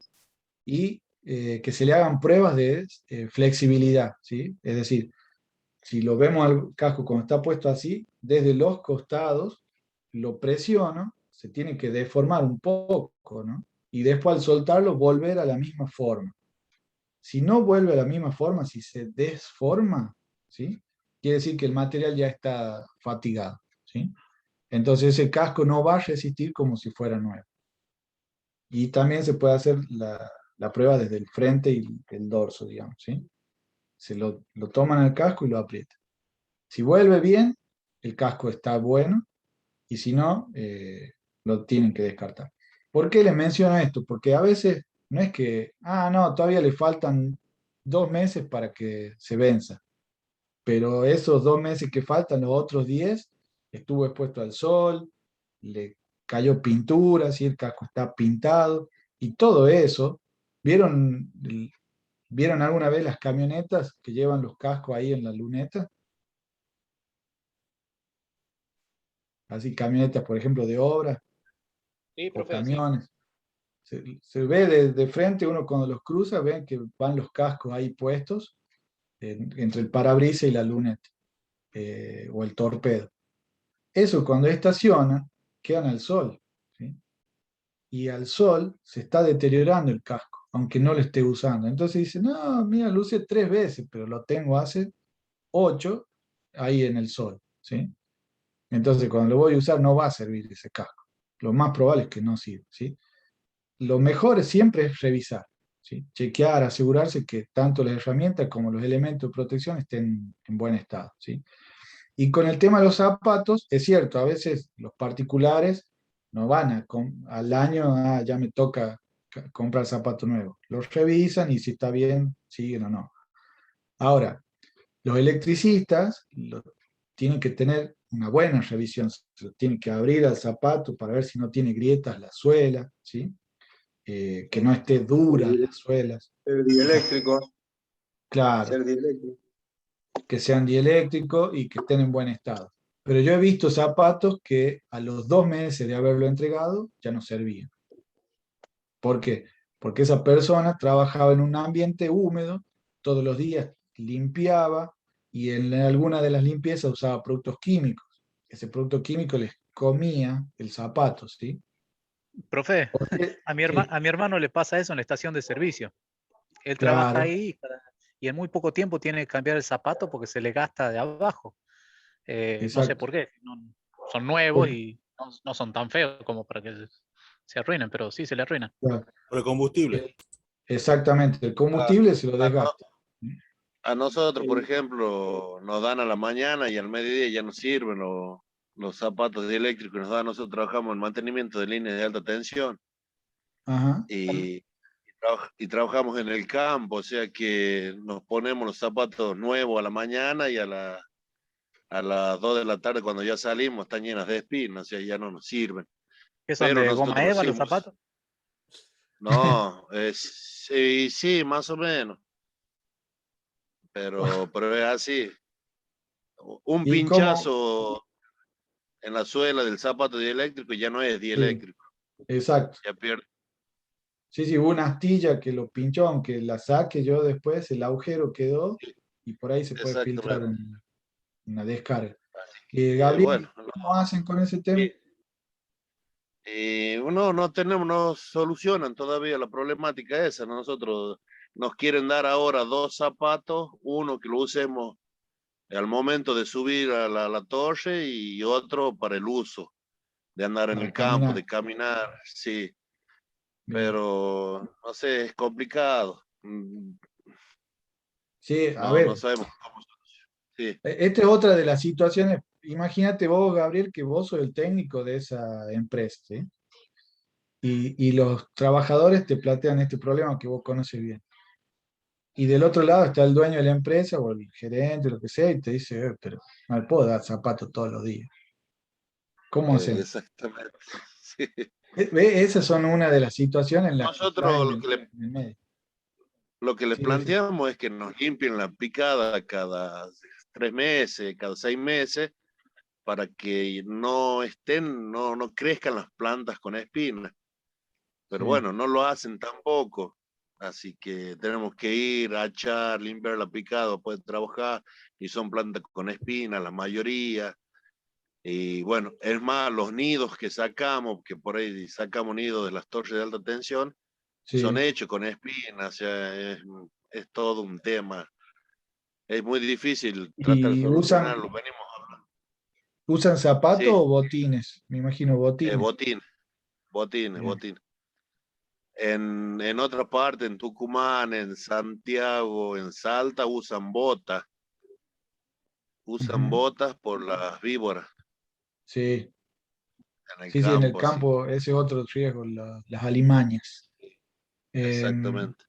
y que se le hagan pruebas de flexibilidad, ¿sí? Es decir, si lo vemos al casco cuando está puesto así, desde los costados lo presiono, se tiene que deformar un poco, ¿no? Y después al soltarlo volver a la misma forma. Si no vuelve a la misma forma, si se desforma, ¿sí? Quiere decir que el material ya está fatigado, ¿sí? Entonces ese casco no va a resistir como si fuera nuevo. Y también se puede hacer la prueba desde el frente y el dorso, digamos, ¿sí? Se lo toman al casco y lo aprietan. Si vuelve bien, el casco está bueno, y si no, lo tienen que descartar. ¿Por qué les menciono esto? Porque a veces no es que, no, todavía le faltan 2 meses para que se venza, pero esos 2 meses que faltan, los otros 10, estuvo expuesto al sol, le cayó pintura, si el casco está pintado, y todo eso, ¿vieron, ¿vieron alguna vez las camionetas que llevan los cascos ahí en la luneta? Así camionetas, por ejemplo, de obra Sí, o profe, sí. camiones. Se ve de frente, uno cuando los cruza, ven que van los cascos ahí puestos entre el parabrisas y la luneta, o el torpedo. Eso cuando estacionan, quedan al sol, ¿sí? Y al sol se está deteriorando el casco, aunque no lo esté usando. Entonces dice, no, mira, lo usé 3 veces, pero lo tengo hace 8 ahí en el sol, ¿sí? Entonces cuando lo voy a usar no va a servir ese casco. Lo más probable es que no sirva, ¿sí? Lo mejor siempre es revisar, ¿sí? Chequear, asegurarse que tanto las herramientas como los elementos de protección estén en buen estado, ¿sí? Y con el tema de los zapatos, es cierto, a veces los particulares no van al año, ya me toca comprar zapato nuevo. Los revisan y si está bien, siguen o no. Ahora, los electricistas tienen que tener una buena revisión, tienen que abrir al zapato para ver si no tiene grietas la suela, ¿sí? Que no esté dura las suelas. El dieléctrico. Claro, Ser dieléctrico. que sean dieléctricos y que estén en buen estado. Pero yo he visto zapatos que a los 2 meses de haberlo entregado ya no servían. ¿Por qué? Porque esa persona trabajaba en un ambiente húmedo, todos los días limpiaba y en alguna de las limpiezas usaba productos químicos. Ese producto químico les comía el zapato, ¿sí? Profe, Porque, a sí, mi hermano le pasa eso en la estación de servicio. Él trabaja claro, ahí y en muy poco tiempo tiene que cambiar el zapato porque se le gasta de abajo. No sé exacto. por qué. Son nuevos Porque, y no son tan feos como para que se arruinen, pero sí se le arruinan. claro, Por el combustible. exactamente, el combustible se lo A, no- desgasta. a nosotros, por ejemplo, nos dan a la mañana y al mediodía ya no sirven los zapatos eléctricos. Nos dan, nosotros trabajamos en mantenimiento de líneas de alta tensión Ajá. y trabajamos en el campo, o sea que nos ponemos los zapatos nuevos a la mañana y a las 2 de la tarde cuando ya salimos están llenas de espinas, o sea, ya no nos sirven. ¿Qué son Pero de goma nosotros eva los seguimos. zapatos? No, sí, sí, más o menos, pero es así. Un ¿Y cómo? pinchazo en la suela del zapato dieléctrico ya no es Sí, dieléctrico, exacto. ya pierde. Sí, sí, hubo una astilla que lo pinchó, aunque la saque yo después, el agujero quedó y por ahí se puede filtrar Exactamente. una descarga. Bueno, Gabriel, ¿cómo hacen con ese tema? no tenemos, no solucionan todavía la problemática esa, ¿no? Nosotros nos quieren dar ahora 2 zapatos, uno que lo usemos al momento de subir a la torre y otro para el uso, de andar en Para el campo, de caminar. caminar, sí, Bien. pero no sé, es complicado. Sí, a No ver, sabemos cómo. Sí, esta es otra de las situaciones. Imagínate vos, Gabriel, que vos sos el técnico de esa empresa, ¿sí? Y los trabajadores te plantean este problema que vos conoces bien. Y del otro lado está el dueño de la empresa o el gerente, lo que sea, y te dice, pero no le puedo dar zapatos todos los días. ¿Cómo hacemos? exactamente. Sí. Esas son una de las situaciones en las que estás Nosotros en el medio. lo que les Sí, decir, planteamos es que nos limpien la picada cada 3 meses, cada 6 meses, para que no estén, no crezcan las plantas con espinas. Pero sí. bueno, no lo hacen tampoco. Así que tenemos que ir a echar, limpiar la picada, poder trabajar, y son plantas con espinas, la mayoría. Y bueno, es más, los nidos que sacamos, que por ahí sacamos nidos de las torres de alta tensión, son Sí. hechos con espinas, o sea, es todo un tema. Es muy difícil tratar de ¿Y solucionarlo. Venimos hablando. usan zapatos Sí, o botines? Me imagino botines. botines, botines, Bien. botines. En otra parte, en Tucumán, en Santiago, en Salta, usan Ujú. botas por las víboras Sí, en el sí, sí, en el campo, así que campo ese es otro riesgo, las alimañas. exactamente.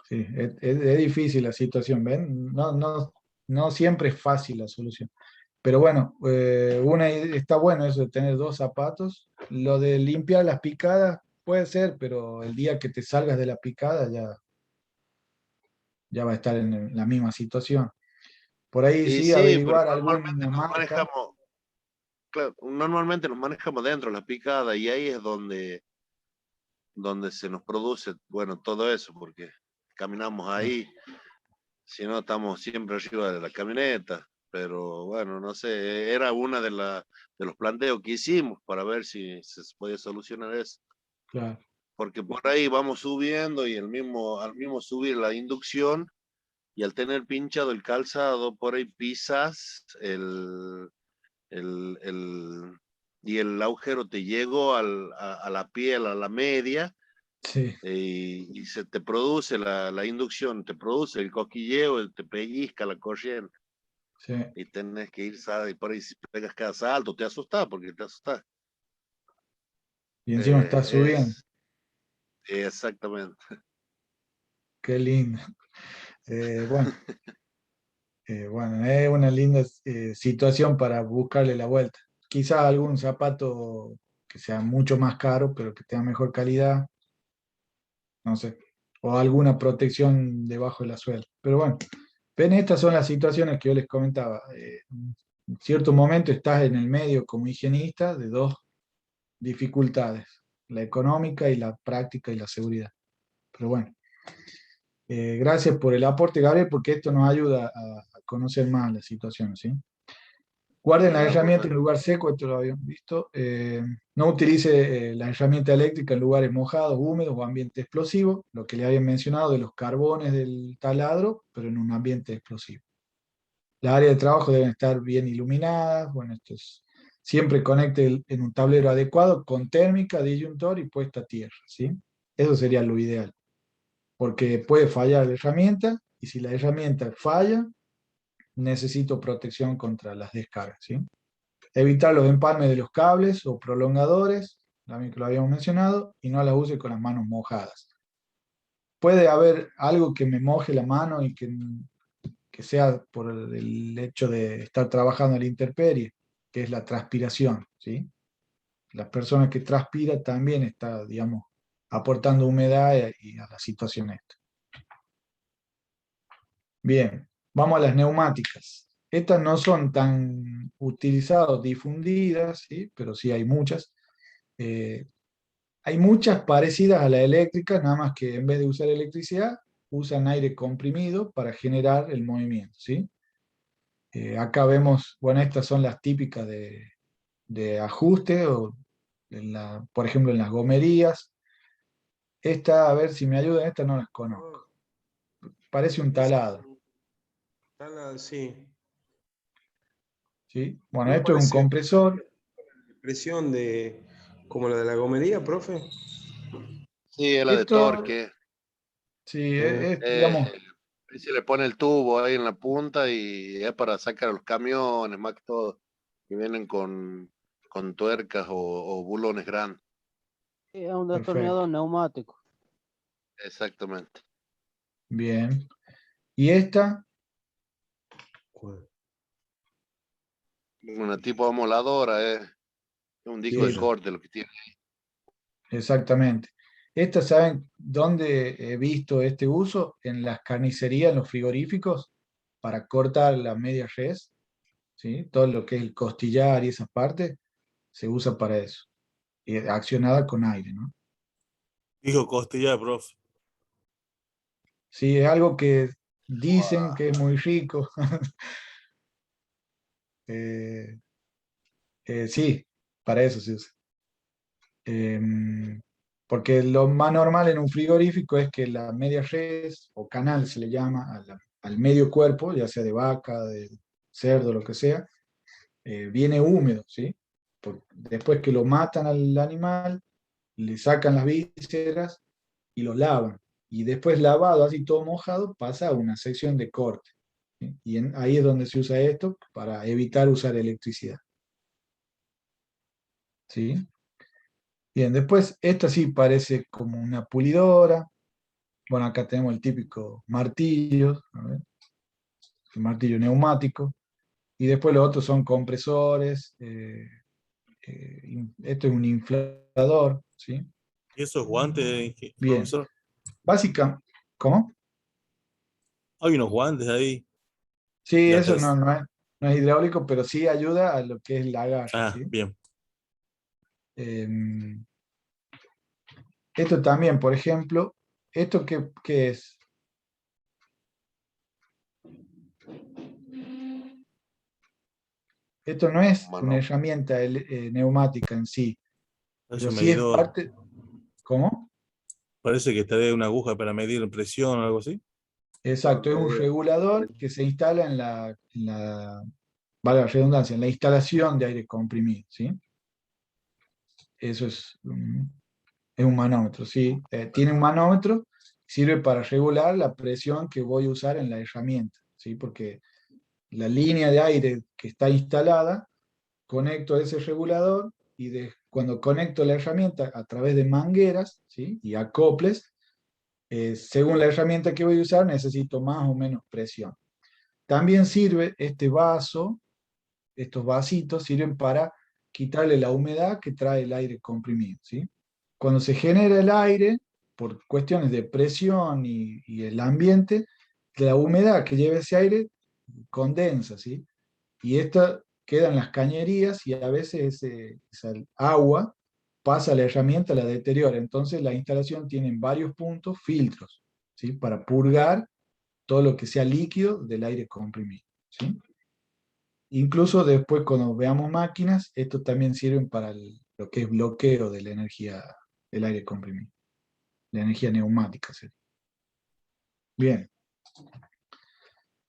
Sí, es difícil la situación, ¿ven? No siempre es fácil la solución. Pero bueno, está bueno eso de tener 2 zapatos. Lo de limpiar las picadas puede ser, pero el día que te salgas de la picada ya va a estar en la misma situación. Por ahí Y sí, sí, pero averiguar normalmente alguna nos marca. manejamos, claro, normalmente nos manejamos dentro de la picada y ahí es donde donde se nos produce, bueno, todo eso, porque caminamos ahí, si no estamos siempre arriba de la camioneta, pero bueno, no sé, era una de los planteos que hicimos para ver si se podía solucionar eso. Claro. Porque por ahí vamos subiendo y al mismo subir la inducción y al tener pinchado el calzado, por ahí pisas y el agujero te llegó a la piel, a la media, Sí, y se te produce la inducción, te produce el cosquilleo, te pellizca la corriente sí. y tenés que ir, ¿sabes? Y por ahí si pegas cada salto, te asustas porque te asustas. Y encima está subiendo. Exactamente. Qué lindo. Bueno, bueno, es una linda situación para buscarle la vuelta. Quizás algún zapato que sea mucho más caro, pero que tenga mejor calidad, no sé, o alguna protección debajo de la suela. Pero bueno, ven, estas son las situaciones que yo les comentaba. En cierto momento estás en el medio como higienista de dos dificultades, la económica y la práctica y la seguridad. Pero bueno, gracias por el aporte, Gabriel, porque esto nos ayuda a conocer más la situación, ¿sí? Guarden la herramienta en lugar seco, esto lo habíamos visto. No utilice la herramienta eléctrica en lugares mojados, húmedos o ambiente explosivo, lo que le habían mencionado de los carbones del taladro, pero en un ambiente explosivo. Las áreas de trabajo deben estar bien iluminadas. Bueno, siempre conecte en un tablero adecuado con térmica, disyuntor y puesta a tierra, ¿sí? Eso sería lo ideal, porque puede fallar la herramienta y si la herramienta falla, necesito protección contra las descargas, ¿sí? Evitar los empalmes de los cables o prolongadores, también que lo habíamos mencionado, y no las use con las manos mojadas. Puede haber algo que me moje la mano y que sea por el hecho de estar trabajando a la intemperie, que es la transpiración, ¿sí? La persona que transpira también está, digamos, aportando humedad y a la situación esta. Bien, vamos a las neumáticas. Estas no son tan utilizadas, difundidas, ¿sí? Pero sí hay muchas. Hay muchas parecidas a la eléctrica, nada más que en vez de usar electricidad, usan aire comprimido para generar el movimiento, ¿sí? Acá vemos, bueno, estas son las típicas de ajuste, o por ejemplo en las gomerías. Esta, a ver si me ayudan, esta no las conozco. Parece un talado, Sí. ¿sí? Bueno, ¿No esto es un parece compresor. presión como la de la gomería, profe? Sí, es la de Esto, torque. sí, Eh, digamos, se le pone el tubo ahí en la punta y es para sacar a los camiones, más que todo, que vienen con tuercas o bulones grandes. Es un perfecto, destornillador neumático. Exactamente. bien. ¿Y esta? Una tipo amoladora, es un disco de Sí, corte lo que tiene. exactamente. Estas, ¿saben dónde he visto este uso? En las carnicerías, en los frigoríficos, para cortar la media res, ¿sí? Todo lo que es el costillar y esa parte, se usa para eso. Y accionada con aire, ¿no? Dijo costilla, profe. Sí, es algo que dicen que es muy rico. Eh, sí, para eso se usa. Porque lo más normal en un frigorífico es que la media res o canal se le llama al medio cuerpo, ya sea de vaca, de cerdo, lo que sea, viene húmedo, ¿sí? Después que lo matan al animal, le sacan las vísceras y lo lavan. Y después lavado, así todo mojado, pasa a una sección de corte, ¿sí? Y ahí es donde se usa esto para evitar usar electricidad, ¿sí? Bien, después esta sí parece como una pulidora. Bueno, acá tenemos el típico martillo, a ver, el martillo neumático. Y después los otros son compresores. Esto es un inflador, ¿sí? ¿Y esos guantes, Bien, profesor? básica, ¿cómo? Hay unos guantes ahí. Sí, De eso atrás. no es hidráulico, pero sí ayuda a lo que es el agarre, Ah, ¿sí? bien. Em, Esto también, por ejemplo, ¿esto qué es? Esto no es una herramienta neumática en sí, Parece pero un sí es medidor. parte... ¿Cómo? Parece que está de una aguja para medir presión o algo así. Exacto, es un regulador que se instala valga la redundancia, en la instalación de aire comprimido, ¿sí? Eso es un manómetro, ¿sí? Tiene un manómetro, sirve para regular la presión que voy a usar en la herramienta, ¿sí? Porque la línea de aire que está instalada, conecto a ese regulador y cuando conecto la herramienta a través de mangueras, ¿sí? Y acoples, según la herramienta que voy a usar, necesito más o menos presión. También sirve este vaso, estos vasitos sirven para quitarle la humedad que trae el aire comprimido, ¿sí? Cuando se genera el aire, por cuestiones de presión y el ambiente, la humedad que lleva ese aire condensa, ¿sí? Y esta queda en las cañerías y a veces esa agua pasa a la herramienta, la deteriora. Entonces la instalación tiene en varios puntos filtros, ¿sí? Para purgar todo lo que sea líquido del aire comprimido, ¿sí? Incluso después cuando veamos máquinas, estos también sirven para lo que es bloqueo de la energía del aire comprimido, la energía neumática, ¿sí? Bien.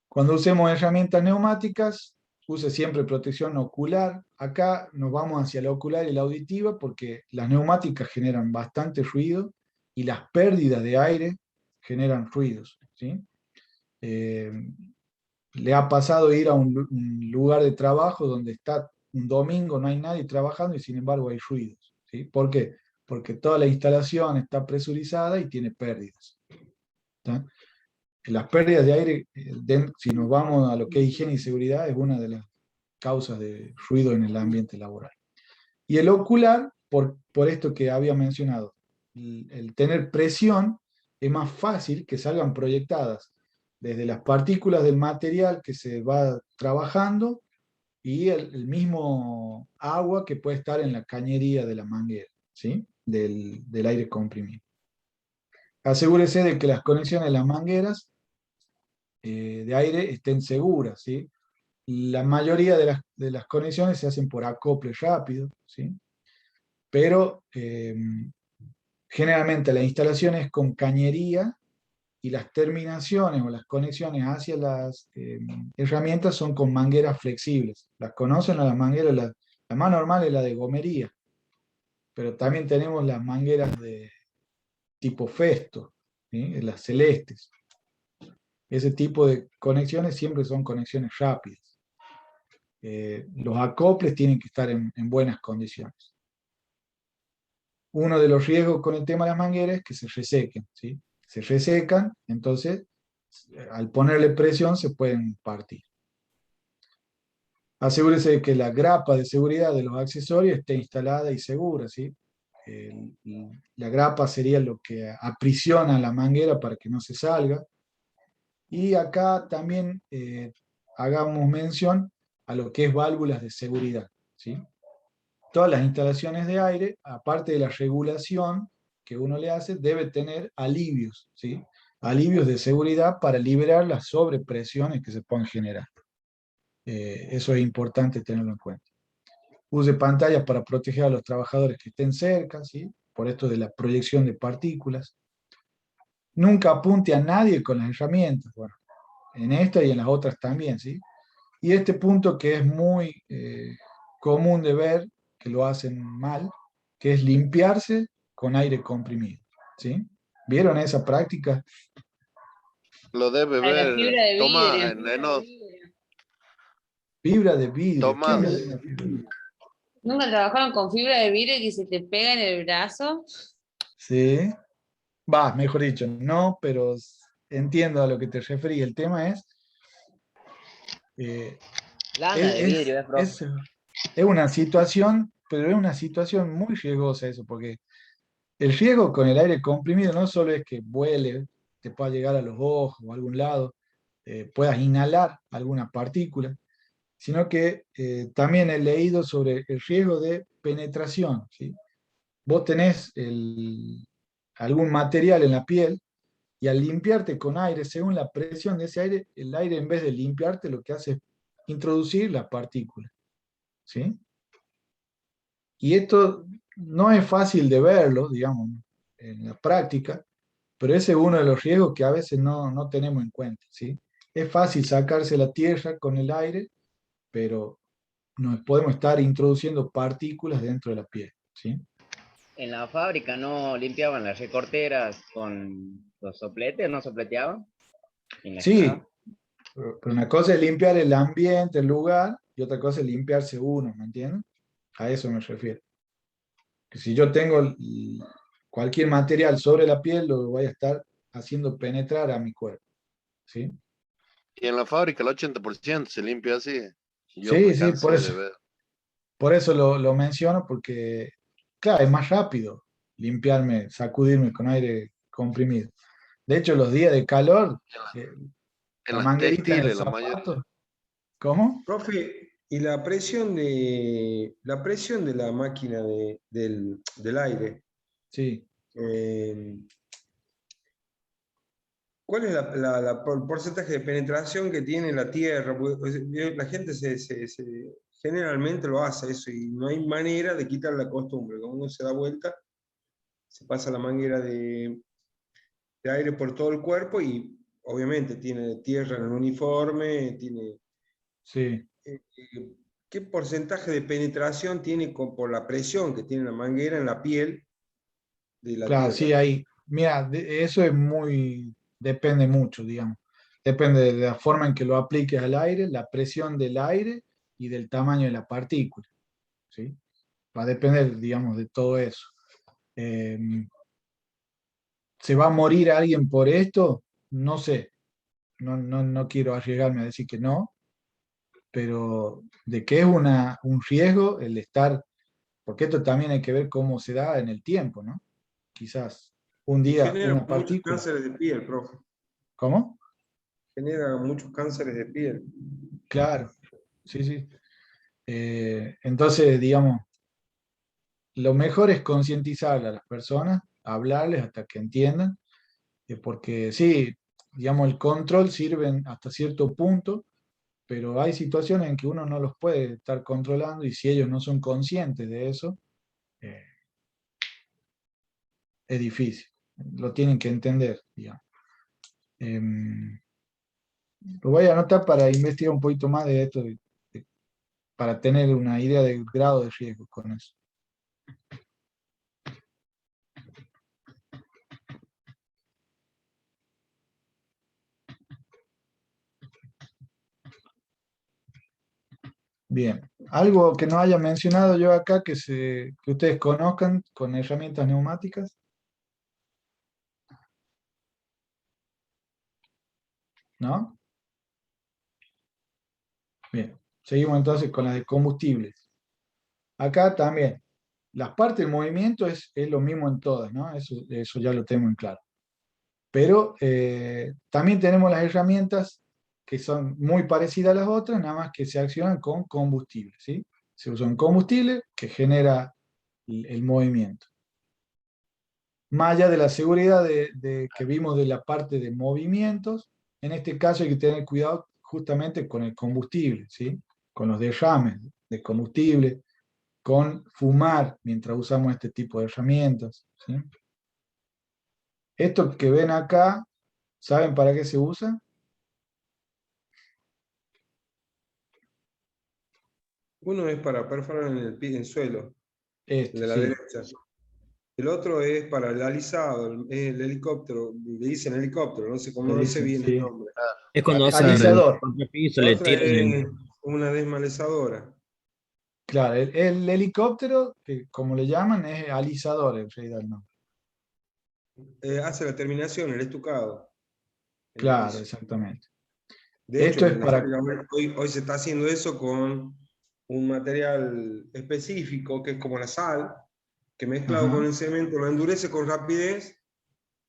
Cuando usemos herramientas neumáticas, use siempre protección ocular. Acá nos vamos hacia la ocular y la auditiva porque las neumáticas generan bastante ruido y las pérdidas de aire generan ruidos, ¿sí? Le ha pasado ir a un lugar de trabajo donde está un domingo, no hay nadie trabajando y sin embargo hay ruidos, ¿sí? ¿Por qué? Porque toda la instalación está presurizada y tiene pérdidas, ¿tá? Las pérdidas de aire, si nos vamos a lo que es higiene y seguridad, es una de las causas de ruido en el ambiente laboral. Y el ocular, por esto que había mencionado, el tener presión es más fácil que salgan proyectadas desde las partículas del material que se va trabajando y el mismo agua que puede estar en la cañería de la manguera, ¿sí? Del aire comprimido. Asegúrese de que las conexiones de las mangueras de aire estén seguras, ¿sí? La mayoría de las conexiones se hacen por acople rápido, ¿sí? Pero generalmente la instalación es con cañería y las terminaciones o las conexiones hacia las herramientas son con mangueras flexibles. ¿Las conocen a las mangueras? La más normal es la de gomería, pero también tenemos las mangueras de tipo Festo, ¿sí? Las celestes. Ese tipo de conexiones siempre son conexiones rápidas. Los acoples tienen que estar en buenas condiciones. Uno de los riesgos con el tema de las mangueras es que se resequen, ¿sí? Se resecan, entonces al ponerle presión se pueden partir. Asegúrese de que la grapa de seguridad de los accesorios esté instalada y segura, ¿sí? La grapa sería lo que aprisiona la manguera para que no se salga. Y acá también hagamos mención a lo que es válvulas de seguridad, ¿sí? Todas las instalaciones de aire, aparte de la regulación que uno le hace, debe tener alivios, ¿sí? Alivios de seguridad para liberar las sobrepresiones que se pueden generar. Eso es importante tenerlo en cuenta. Use pantallas para proteger a los trabajadores que estén cerca, ¿sí? Por esto de la proyección de partículas. Nunca apunte a nadie con las herramientas, bueno, en esta y en las otras también, ¿sí? Y este punto que es muy común de ver, que lo hacen mal, que es limpiarse con aire comprimido, ¿sí? ¿Vieron esa práctica? Lo debe A la ver. fibra de Toma, vidrio. Fibra de vidrio. Toma. ¿Qué es una fibra de vidrio? ¿Nunca trabajaron con fibra de vidrio que se te pega en el brazo? Sí. Va, mejor dicho, no, pero entiendo a lo que te referí. El tema es... Lana de vidrio, profe. Es una situación, pero es una situación muy riesgosa eso, porque el riesgo con el aire comprimido no solo es que vuele, te pueda llegar a los ojos o a algún lado, puedas inhalar alguna partícula, sino que también he leído sobre el riesgo de penetración, ¿sí? Vos tenés algún material en la piel, y al limpiarte con aire, según la presión de ese aire, el aire en vez de limpiarte lo que hace es introducir las partículas, ¿sí? Y esto no es fácil de verlo, digamos, en la práctica, pero ese es uno de los riesgos que a veces no tenemos en cuenta, ¿sí? Es fácil sacarse la tierra con el aire, pero nos podemos estar introduciendo partículas dentro de la piel, ¿sí? En la fábrica no limpiaban las recorteras con los sopletes, no sopleteaban. En la Sí, escala. pero una cosa es limpiar el ambiente, el lugar, y otra cosa es limpiarse uno, ¿me entienden? A eso me refiero. Que si yo tengo cualquier material sobre la piel, lo voy a estar haciendo penetrar a mi cuerpo, ¿sí? Y en la fábrica el 80% se limpia así. Yo Sí, me sí, cansé de ver. por eso lo menciono, porque, claro, es más rápido limpiarme, sacudirme con aire comprimido. De hecho, los días de calor, eh, En la las manguerita en el textiles, la mayoría. zapato, ¿cómo? Profe, y la presión de la máquina del aire, Sí. ¿cuál es el porcentaje de penetración que tiene la tierra? Porque, la gente generalmente lo hace eso y no hay manera de quitar la costumbre. Cuando uno se da vuelta, se pasa la manguera de aire por todo el cuerpo y obviamente tiene tierra en el uniforme, tiene... Sí. ¿Qué porcentaje de penetración tiene por la presión que tiene la manguera en la piel de la Claro, sí, tierra? hay. Mira, eso es depende mucho, digamos. Depende de la forma en que lo apliques al aire, la presión del aire y del tamaño de la partícula, ¿sí? Va a depender, digamos, de todo eso. Eh, ¿Se va a morir alguien por esto? No sé. No quiero arriesgarme a decir que no, pero de que es un riesgo el estar, porque esto también hay que ver cómo se da en el tiempo, ¿no? Quizás un Y día genera una muchos partícula. cánceres de piel, profe. ¿Cómo? Genera muchos cánceres de piel. Claro, sí, sí. Entonces, digamos, lo mejor es concientizar a las personas, hablarles hasta que entiendan, porque sí, digamos, el control sirve hasta cierto punto, pero hay situaciones en que uno no los puede estar controlando y si ellos no son conscientes de eso, eh, es difícil. Lo tienen que entender, digamos. Lo voy a anotar para investigar un poquito más de esto, para tener una idea del grado de riesgo con eso. Bien, algo que no haya mencionado yo acá que ustedes conozcan con herramientas neumáticas. ¿No? Bien, seguimos entonces con las de combustibles. Acá también, las partes del movimiento es lo mismo en todas, ¿no? Eso ya lo tengo en claro. Pero también tenemos las herramientas que son muy parecidas a las otras, nada más que se accionan con combustible, ¿sí? Se usa un combustible que genera el movimiento. Más allá de la seguridad que vimos de la parte de movimientos, en este caso hay que tener cuidado justamente con el combustible, ¿sí? Con los derrames de combustible, con fumar mientras usamos este tipo de herramientas, ¿sí? Esto que ven acá, ¿saben para qué se usa? Uno es para perforar en el suelo, el de la Sí. derecha. El otro es para el alisado, el helicóptero, le dicen helicóptero, no sé cómo, no sé bien el nombre. Es cuando hace Alisador. piso, La le otra tiran es una desmalezadora. Claro, el helicóptero, que como le llaman, es alisador en realidad, ¿no? Hace la terminación, el estucado. Claro, exactamente. De hecho, Esto es en la para... fábrica hoy se está haciendo eso con un material específico, que es como la sal, que mezclado con Ajá. el cemento lo endurece con rapidez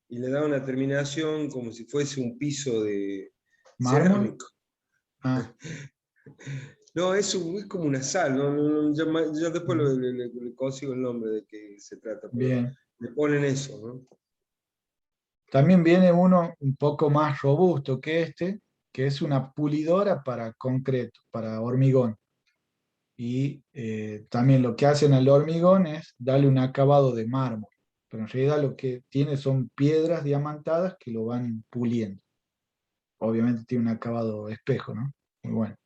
y le da una terminación como si fuese un piso de ¿Mármol? cerámico. Ah, No, es como una sal, yo después le consigo el nombre de qué se trata, pero bien. le ponen eso, ¿no? También viene uno un poco más robusto que este, que es una pulidora para concreto, para hormigón. Y también lo que hacen al hormigón es darle un acabado de mármol, pero en realidad lo que tiene son piedras diamantadas que lo van puliendo. Obviamente tiene un acabado espejo, ¿no? Muy bueno.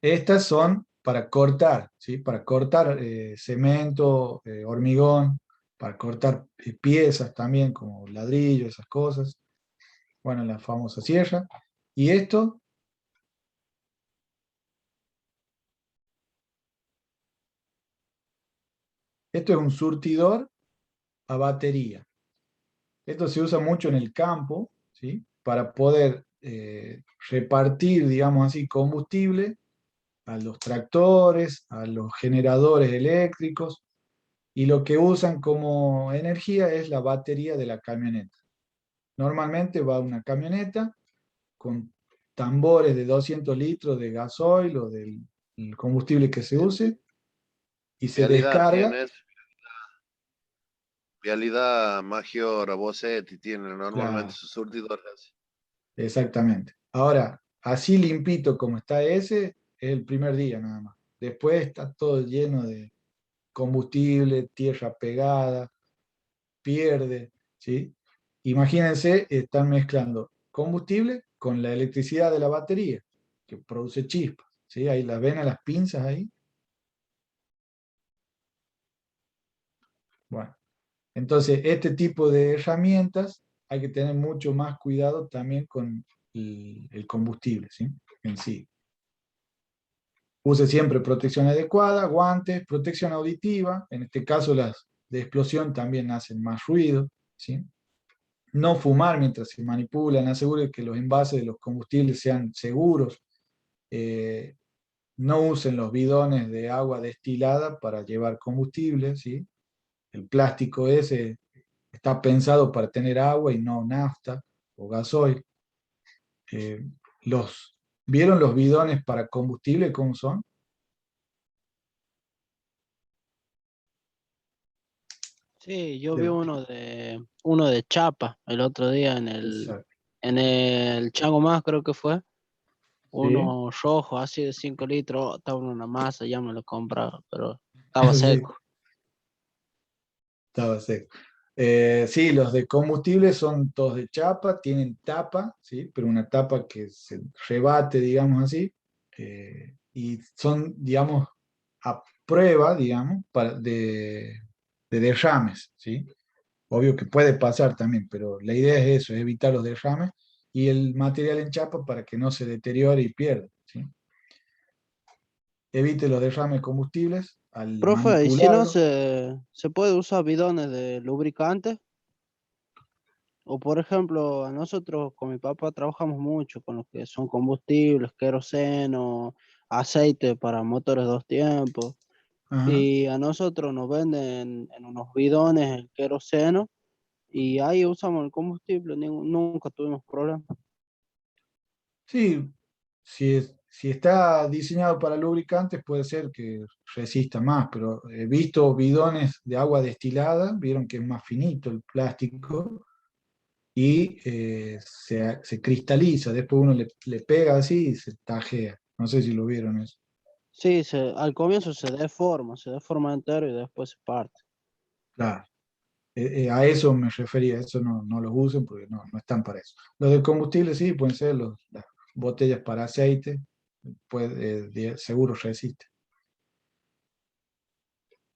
Estas son para cortar, ¿sí? Para cortar cemento, hormigón, para cortar piezas también, como ladrillo, esas cosas. Bueno, la famosa sierra. Y esto es un surtidor a batería. Esto se usa mucho en el campo, ¿sí? Para poder repartir, digamos así, combustible a los tractores, a los generadores eléctricos, y lo que usan como energía es la batería de la camioneta. Normalmente va una camioneta con tambores de 200 litros de gasoil o del el combustible que se use, y se Vialidad descarga. tienes, Vialidad, Maggior, Bossetti tienen normalmente Claro, sus surtidores. exactamente. Ahora, así limpito como está ese, es el primer día nada más. Después está todo lleno de combustible, tierra pegada, pierde, ¿sí? Imagínense, están mezclando combustible con la electricidad de la batería, que produce chispas, ¿sí? Ahí las ven a las pinzas ahí. Bueno, entonces este tipo de herramientas hay que tener mucho más cuidado también con el combustible, ¿sí? En sí. Use siempre protección adecuada, guantes, protección auditiva. En este caso las de explosión también hacen más ruido, ¿sí? No fumar mientras se manipulan, asegure que los envases de los combustibles sean seguros. eh, no usen los bidones de agua destilada para llevar combustible, ¿sí? El plástico ese está pensado para tener agua y no nafta o gasoil. Eh, ¿Vieron los bidones para combustible cómo son? Sí, yo vi De- uno de chapa el otro día Exacto. en el Chango Más, creo que fue. ¿Sí? Uno rojo, así de 5 litros, estaba en una masa, ya me lo compraba, pero estaba Sí, seco. estaba seco. Sí, los de combustible son todos de chapa, tienen tapa, ¿sí? Pero una tapa que se rebate, digamos así, y son, digamos, a prueba, digamos, de derrames, ¿sí? Obvio que puede pasar también, pero la idea es eso, es evitar los derrames y el material en chapa para que no se deteriore y pierda, ¿sí? Evite los derrames de combustibles al Profe, y si no manipularlo. se puede usar bidones de lubricante, o por ejemplo, a nosotros con mi papá trabajamos mucho con lo que son combustibles, queroseno, aceite para motores dos tiempos, Ajá. y a nosotros nos venden en unos bidones el queroseno, y ahí usamos el combustible, nunca tuvimos problemas. Sí, si está diseñado para lubricantes puede ser que resista más, pero he visto bidones de agua destilada, vieron que es más finito el plástico y se cristaliza, después uno le pega así y se tajea. No sé si lo vieron eso. Sí, al comienzo se deforma entero y después se parte. Claro, a eso me refería, eso no los usen porque no están para eso. Los de combustible sí, pueden ser las botellas para aceite, seguro resiste.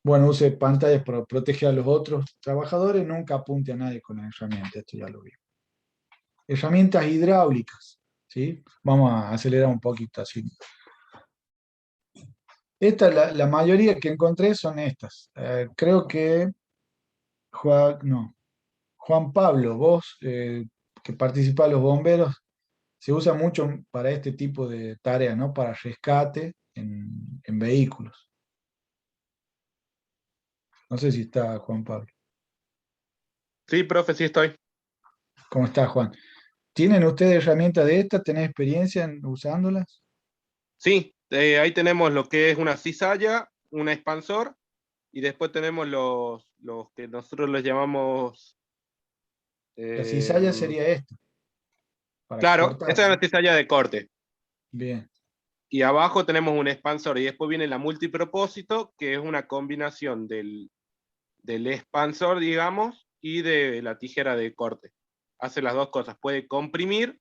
Bueno, use pantallas para proteger a los otros trabajadores, nunca apunte a nadie con la herramienta, esto ya lo vi. Herramientas hidráulicas, ¿sí? Vamos a acelerar un poquito así. La mayoría que encontré son estas. Creo que Juan Pablo, vos que participás de los bomberos, se usa mucho para este tipo de tareas, ¿no? Para rescate en vehículos. No sé si está Juan Pablo. Sí, profe, sí estoy. ¿Cómo está, Juan? ¿Tienen ustedes herramientas de estas? ¿Tenés experiencia en usándolas? Sí, ahí tenemos lo que es una cizalla, un expansor, y después tenemos los que nosotros les llamamos La cizalla Em, sería esta. Para claro, cortar, esta es ¿no? la cizalla de corte. Bien. Y abajo tenemos un expansor y después viene la multipropósito, que es una combinación del expansor, digamos, y de la tijera de corte. Hace las dos cosas, puede comprimir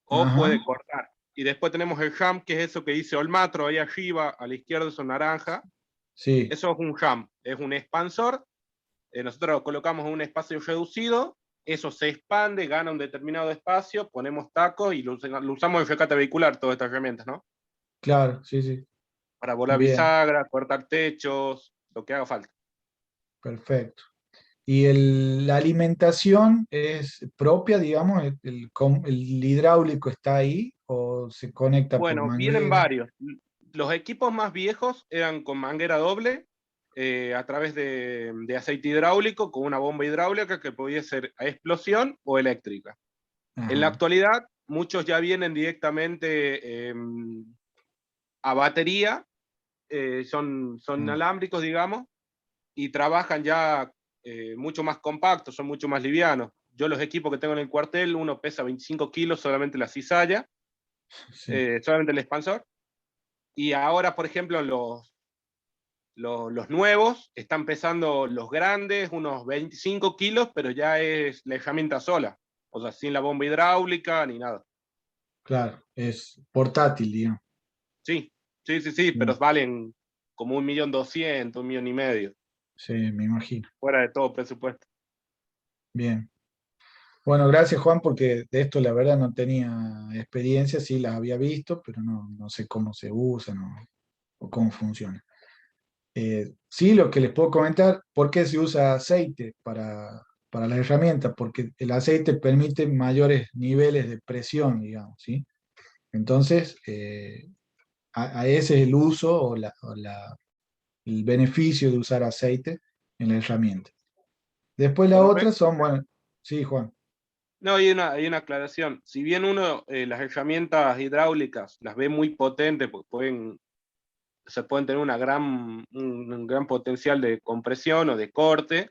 o Ajá. puede cortar. Y después tenemos el jam, que es eso que dice Olmatro, ahí arriba, a la izquierda es un naranja. Sí. Eso es un jam, es un expansor. Nosotros lo colocamos en un espacio reducido, eso se expande, gana un determinado espacio, ponemos tacos y lo usamos en recate vehicular, todas estas herramientas, ¿no? Claro, sí, sí. Para volar Bien, bisagra, cortar techos, lo que haga falta. perfecto. ¿Y la alimentación es propia, digamos? ¿El hidráulico está ahí o se conecta por Bueno, vienen manguera? varios. Los equipos más viejos eran con manguera doble, a través de aceite hidráulico, con una bomba hidráulica que podía ser a explosión o eléctrica. En la Ajá. actualidad, muchos ya vienen directamente a batería, son inalámbricos, digamos, y trabajan ya mucho más compactos, son mucho más livianos. Yo los equipos que tengo en el cuartel, uno pesa 25 kilos, solamente la cizalla, Sí. solamente el expansor. Y ahora, por ejemplo, los nuevos están pesando los grandes, unos 25 kilos, pero ya es la herramienta sola. O sea, sin la bomba hidráulica ni nada. Claro, es portátil, digamos. Sí, sí, pero Bien. valen como 1.200.000, 1.500.000. Sí, me imagino. Fuera de todo presupuesto. Bien. Bueno, gracias Juan, porque de esto la verdad no tenía experiencia, sí las había visto, pero no sé cómo se usan o cómo funciona. Sí, lo que les puedo comentar, ¿por qué se usa aceite para las herramientas? Porque el aceite permite mayores niveles de presión, digamos, ¿sí? Entonces, a ese es el uso el beneficio de usar aceite en la herramienta. Después la Profe. otra son, bueno, sí, Juan. No, hay una aclaración. Si bien uno las herramientas hidráulicas las ve muy potentes, porque se pueden tener un gran potencial de compresión o de corte,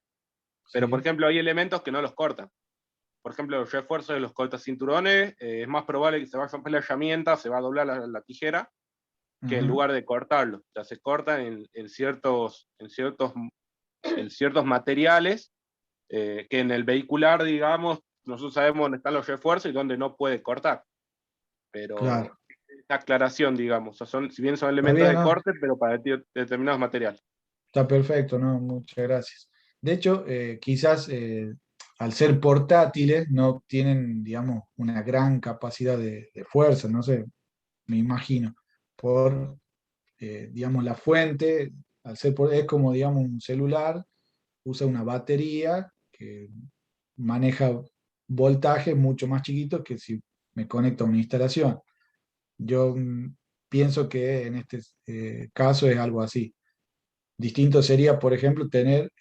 pero por Sí. ejemplo hay elementos que no los cortan. Por ejemplo, el refuerzo de los cortacinturones, es más probable que se va a romper la herramienta, se va a doblar la tijera, que en Ajá. lugar de cortarlo. O sea, se cortan en ciertos materiales, que en el vehicular, digamos, nosotros sabemos dónde están los refuerzos y dónde no puede cortar. Claro. Pero esta aclaración, digamos, o sea, si bien son Está elementos bien, de ¿no? corte, pero para determinados materiales. Está perfecto, ¿no? Muchas gracias. De hecho, quizás al ser portátiles no tienen, digamos, una gran capacidad de fuerza, no sé, me imagino, por, digamos, la fuente, es como, digamos, un celular, usa una batería que maneja voltajes mucho más chiquitos que si me conecto a una instalación. Yo pienso que en este caso es algo así. Distinto sería, por ejemplo, tener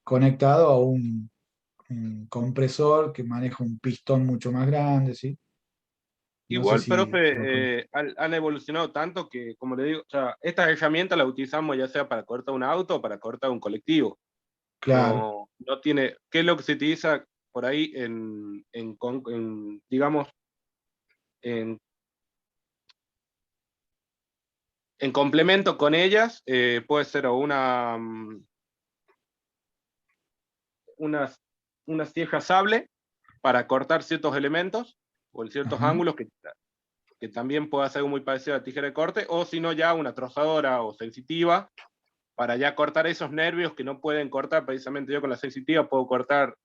conectado a un compresor que maneja un pistón mucho más grande, ¿sí? No sé Igual, si lo profe, han evolucionado tanto que, como le digo, o sea, estas herramientas las utilizamos ya sea para cortar un auto o para cortar un colectivo. Claro, No tiene, ¿qué es lo que se utiliza por ahí digamos, en, en complemento con ellas? Puede ser o una, una sierra sable para cortar ciertos elementos o en ciertos ajá, ángulos que también puede hacer algo muy parecido a la tijera de corte, o si no ya una trozadora o sensitiva para ya cortar esos nervios que no pueden cortar. Precisamente yo con la sensitiva puedo cortar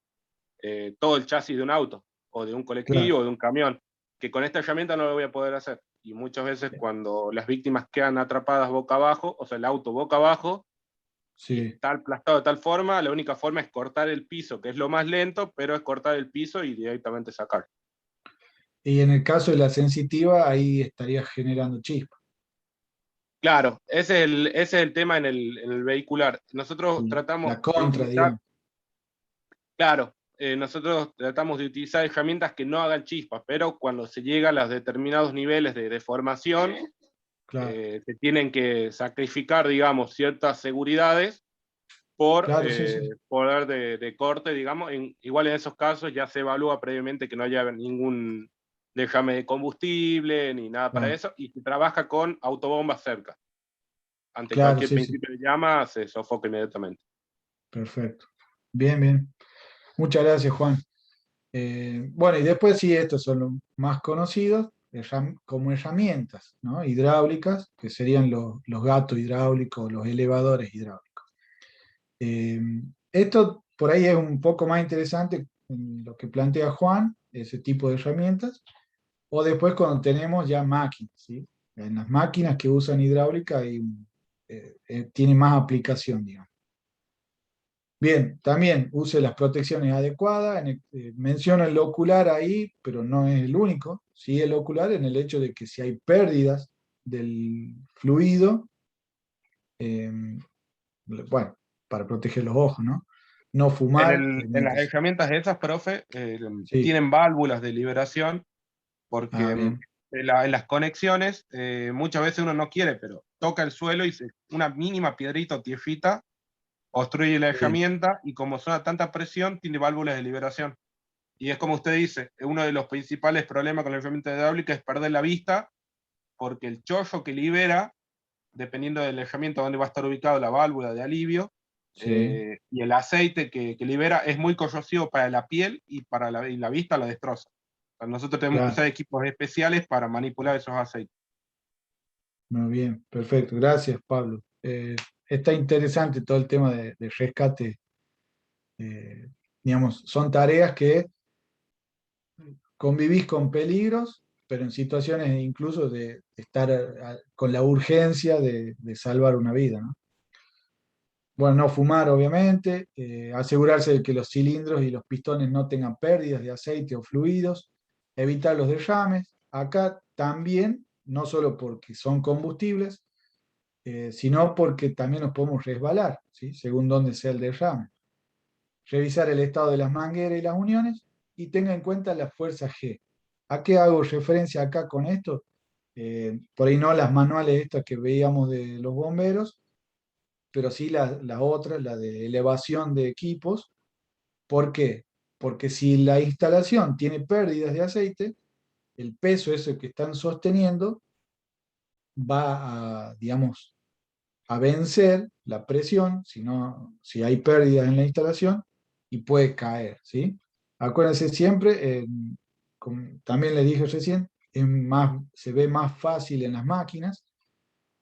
todo el chasis de un auto, o de un colectivo, claro, o de un camión, que con esta herramienta no lo voy a poder hacer. Y muchas veces cuando las víctimas quedan atrapadas boca abajo, o sea, el auto boca abajo, y sí. está aplastado de tal forma, la única forma es cortar el piso, que es lo más lento, pero es cortar el piso y directamente sacar. Y en el caso de la sensitiva, ahí estaría generando chispa. Claro, ese es el tema en el vehicular. Nosotros tratamos La de contra, utilizar, digamos. claro, nosotros tratamos de utilizar herramientas que no hagan chispas, pero cuando se llega a los determinados niveles de deformación, Claro, se tienen que sacrificar, digamos, ciertas seguridades por Claro, sí, sí. poder de corte, digamos. Igual en esos casos ya se evalúa previamente que no haya ningún derrame de combustible ni nada para Claro, eso, y se trabaja con autobombas cerca. Ante claro, cualquier sí, sí. principio de llama se sofoca inmediatamente. Perfecto. Bien, bien. Muchas gracias, Juan. Bueno, y después sí, estos son los más conocidos como herramientas, ¿no? Hidráulicas, que serían los gatos hidráulicos, los elevadores hidráulicos. Eh, Esto por ahí es un poco más interesante en lo que plantea Juan, ese tipo de herramientas, o después cuando tenemos ya máquinas, ¿sí? En las máquinas que usan hidráulica tiene más aplicación, digamos. Bien, también use las protecciones adecuadas. Menciono el ocular ahí, pero no es el único. Sí, el ocular en el hecho de que si hay pérdidas del fluido, eh, bueno, para proteger los ojos, ¿no? No fumar. En las herramientas esas, profe, Sí, tienen válvulas de liberación, porque bien. en las conexiones muchas veces uno no quiere, pero toca el suelo y una mínima piedrita o tierrita obstruye la Sí, herramienta, y como suena tanta presión, tiene válvulas de liberación. Y es como usted dice, uno de los principales problemas con la herramienta hidráulica es perder la vista, porque el chorro que libera, dependiendo de la herramienta donde va a estar ubicado la válvula de alivio, sí, y el aceite que libera es muy corrosivo para la piel, y para la vista la destroza. O sea, nosotros tenemos que claro. usar equipos especiales para manipular esos aceites. Muy bien, perfecto. Gracias, Pablo. Está interesante todo el tema de rescate. eh, digamos, son tareas que convivís con peligros, pero en situaciones incluso de estar con la urgencia de salvar una vida, ¿no? Bueno, no fumar, obviamente, asegurarse de que los cilindros y los pistones no tengan pérdidas de aceite o fluidos, evitar los derrames. Acá también, no solo porque son combustibles, sino porque también nos podemos resbalar, ¿sí? Según dónde sea el derrame. Revisar el estado de las mangueras y las uniones y tenga en cuenta la fuerza G. ¿A qué hago referencia acá con esto? Por ahí no las manuales estas que veíamos de los bomberos, pero sí la otra, la de elevación de equipos. ¿Por qué? Porque si la instalación tiene pérdidas de aceite, el peso ese que están sosteniendo va a, digamos, a vencer la presión, si hay pérdidas en la instalación, y puede caer, ¿sí? Acuérdense siempre, también le dije recién, se ve más fácil en las máquinas,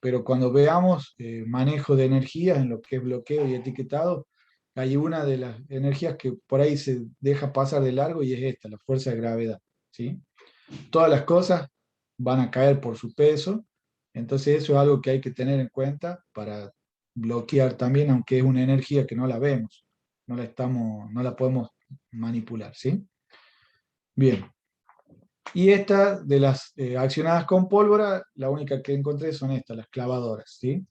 pero cuando veamos manejo de energías en lo que es bloqueo y etiquetado, hay una de las energías que por ahí se deja pasar de largo y es esta, la fuerza de gravedad, ¿sí? Todas las cosas van a caer por su peso, entonces eso es algo que hay que tener en cuenta para bloquear también, aunque es una energía que no la vemos, no la podemos manipular, ¿sí? Bien. Y esta de las accionadas con pólvora, la única que encontré son estas, las clavadoras, ¿sí?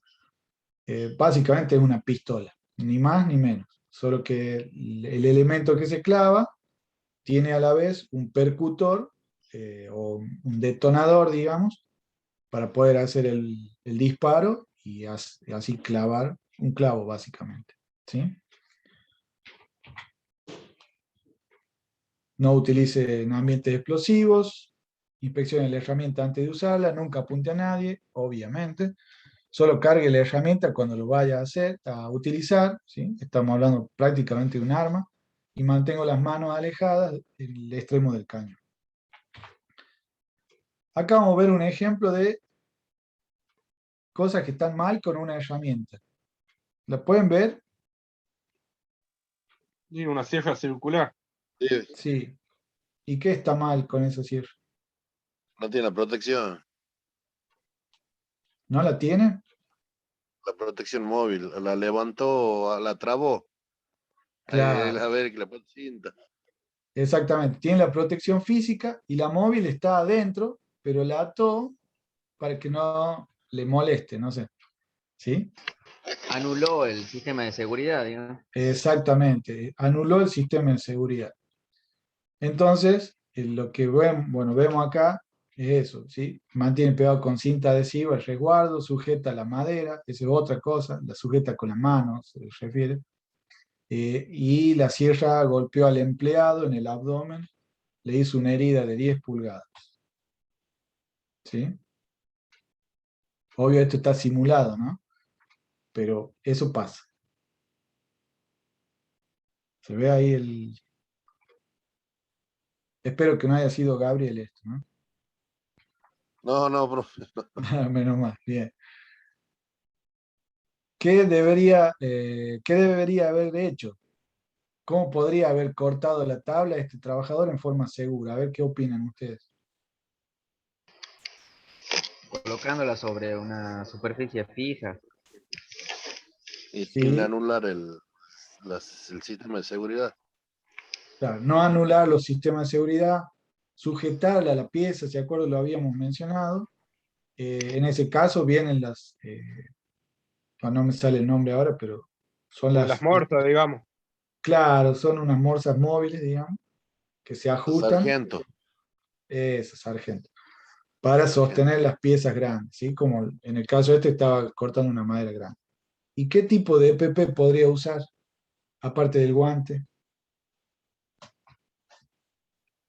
Básicamente es una pistola, ni más ni menos, solo que el elemento que se clava tiene a la vez un percutor o un detonador, digamos, para poder hacer el disparo y así clavar un clavo, básicamente, ¿sí? No utilice en ambientes explosivos, inspeccione la herramienta antes de usarla, nunca apunte a nadie, obviamente. Solo cargue la herramienta cuando lo vaya a utilizar, ¿sí? Estamos hablando prácticamente de un arma, y mantengo las manos alejadas del extremo del cañón. Acá vamos a ver un ejemplo de cosas que están mal con una herramienta. ¿La pueden ver? Y una sierra circular. Sí, Sí. ¿Y qué está mal con esa sierra? no tiene la protección. ¿No la tiene? La protección móvil. La levantó, la trabó. Claro, A ver, que la pone cinta. exactamente. Tiene la protección física y la móvil está adentro, pero la ató para que no le moleste, no sé. ¿Sí? Anuló el sistema de seguridad, digamos. Exactamente. Anuló el sistema de seguridad. Entonces, lo que vemos acá es eso, ¿sí? Mantiene pegado con cinta adhesiva el resguardo, sujeta la madera, esa es otra cosa, la sujeta con las manos, se refiere. y la sierra golpeó al empleado en el abdomen, le hizo una herida de 10 pulgadas. ¿Sí? Obvio, esto está simulado, ¿no? Pero eso pasa. Se ve ahí el... Espero que no haya sido Gabriel esto, ¿no? No, profe. Menos mal, bien. ¿Qué debería haber hecho? ¿Cómo podría haber cortado la tabla este trabajador en forma segura? A ver qué opinan ustedes. Colocándola sobre una superficie fija. Y Sí. sin anular el sistema de seguridad. Claro, no anular los sistemas de seguridad, sujetarla a la pieza, ¿se acuerdan? Lo habíamos mencionado. En ese caso vienen las... no me sale el nombre ahora, pero son Las morsas, digamos. Claro, son unas morsas móviles, digamos, que se ajustan. Sargento. Eso, sargento. Para sostener las piezas grandes, ¿sí? Como en el caso este estaba cortando una madera grande. ¿Y qué tipo de EPP podría usar? Aparte del guante.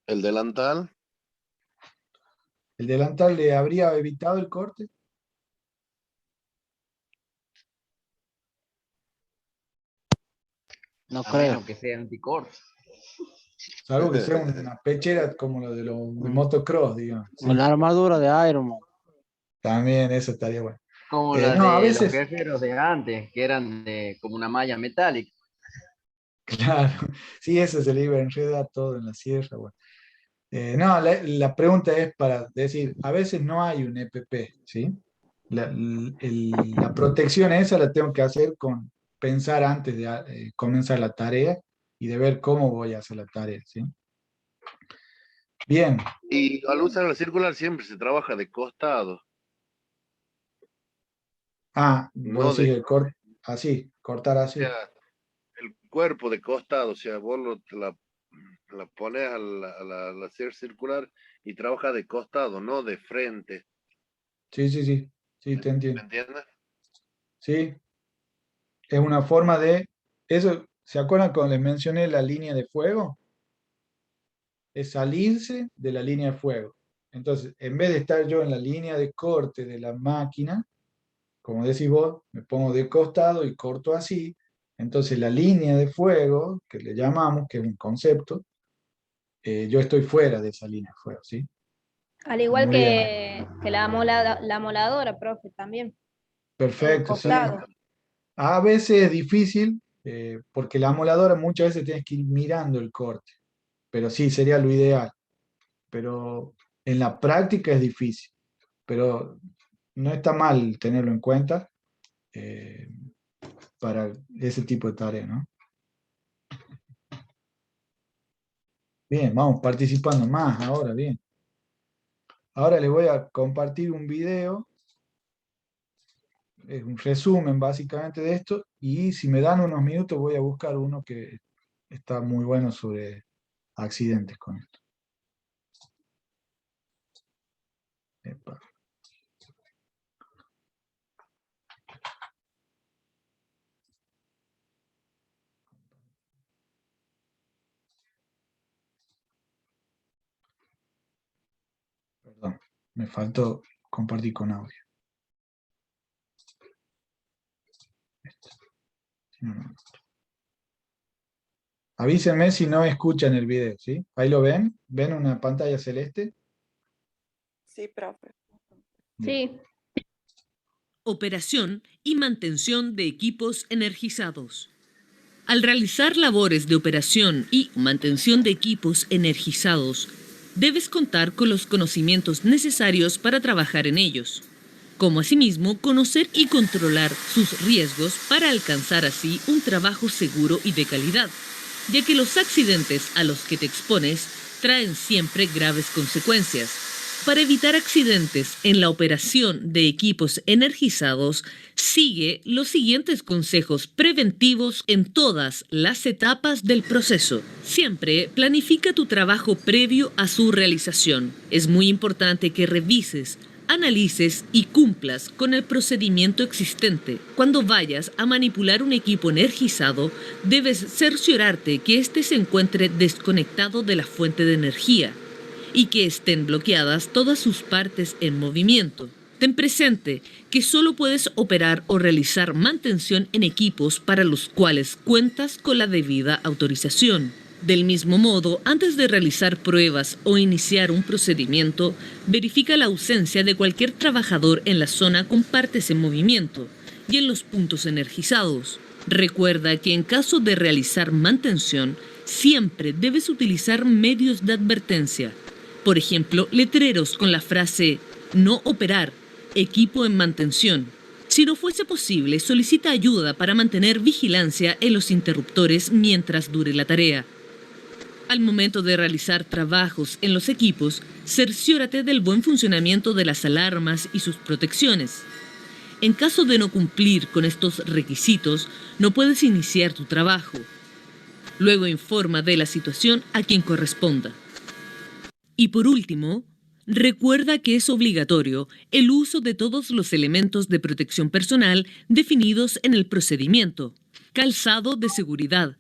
El delantal. ¿El delantal le habría evitado el corte? No A creo. menos que sea anticorte. Salvo que sea una pechera como lo de los de motocross, digamos. ¿sí? Una armadura de Iron Man. También eso estaría bueno. Como la no, a de veces... los guerreros de antes, que eran como una malla metálica. Claro, sí, eso se le iba a enredar todo en la sierra. Bueno. No, la pregunta es para decir, a veces no hay un EPP, ¿sí? La protección esa la tengo que hacer con pensar antes de comenzar la tarea y de ver cómo voy a hacer la tarea, ¿sí? Bien. Y al usar la circular siempre se trabaja de costado. Vos decís el corte, así, cortar así. O sea, el cuerpo de costado, o sea, vos la pones a la circular y trabaja de costado, no de frente. Sí, te entiendo. ¿Me entiendes? Sí, es una forma de... Eso, ¿se acuerdan cuando les mencioné la línea de fuego? Es salirse de la línea de fuego. Entonces, en vez de estar yo en la línea de corte de la máquina, como decís vos, me pongo de costado y corto así. Entonces, la línea de fuego, que le llamamos, que es un concepto, yo estoy fuera de esa línea de fuego, ¿sí? Al igual Muy bien. que la moladora, profe, también. Perfecto, sí. Costado. A veces es difícil, porque la amoladora muchas veces tienes que ir mirando el corte, pero sí, sería lo ideal. Pero en la práctica es difícil, pero no está mal tenerlo en cuenta para ese tipo de tarea, ¿no? Bien, vamos participando más ahora, bien. Ahora les voy a compartir un video, es un resumen básicamente de esto, y si me dan unos minutos voy a buscar uno que está muy bueno sobre accidentes con esto. Epa. Perdón, me faltó compartir con audio. No. Avísenme si no escuchan el video, ¿sí? Ahí lo ven. ¿Ven una pantalla celeste? Sí, profe. Sí. Operación y mantención de equipos energizados. Al realizar labores de operación y mantención de equipos energizados, debes contar con los conocimientos necesarios para trabajar en ellos, como asimismo conocer y controlar sus riesgos para alcanzar así un trabajo seguro y de calidad, ya que los accidentes a los que te expones traen siempre graves consecuencias. Para evitar accidentes en la operación de equipos energizados, sigue los siguientes consejos preventivos en todas las etapas del proceso. Siempre planifica tu trabajo previo a su realización. Es muy importante que revises analices y cumplas con el procedimiento existente. Cuando vayas a manipular un equipo energizado, debes cerciorarte que éste se encuentre desconectado de la fuente de energía y que estén bloqueadas todas sus partes en movimiento. Ten presente que solo puedes operar o realizar mantención en equipos para los cuales cuentas con la debida autorización. Del mismo modo, antes de realizar pruebas o iniciar un procedimiento, verifica la ausencia de cualquier trabajador en la zona con partes en movimiento y en los puntos energizados. Recuerda que en caso de realizar mantención, siempre debes utilizar medios de advertencia. Por ejemplo, letreros con la frase "no operar", "equipo en mantención". Si no fuese posible, solicita ayuda para mantener vigilancia en los interruptores mientras dure la tarea. Al momento de realizar trabajos en los equipos, cerciórate del buen funcionamiento de las alarmas y sus protecciones. En caso de no cumplir con estos requisitos, no puedes iniciar tu trabajo. Luego informa de la situación a quien corresponda. Y por último, recuerda que es obligatorio el uso de todos los elementos de protección personal definidos en el procedimiento: calzado de seguridad,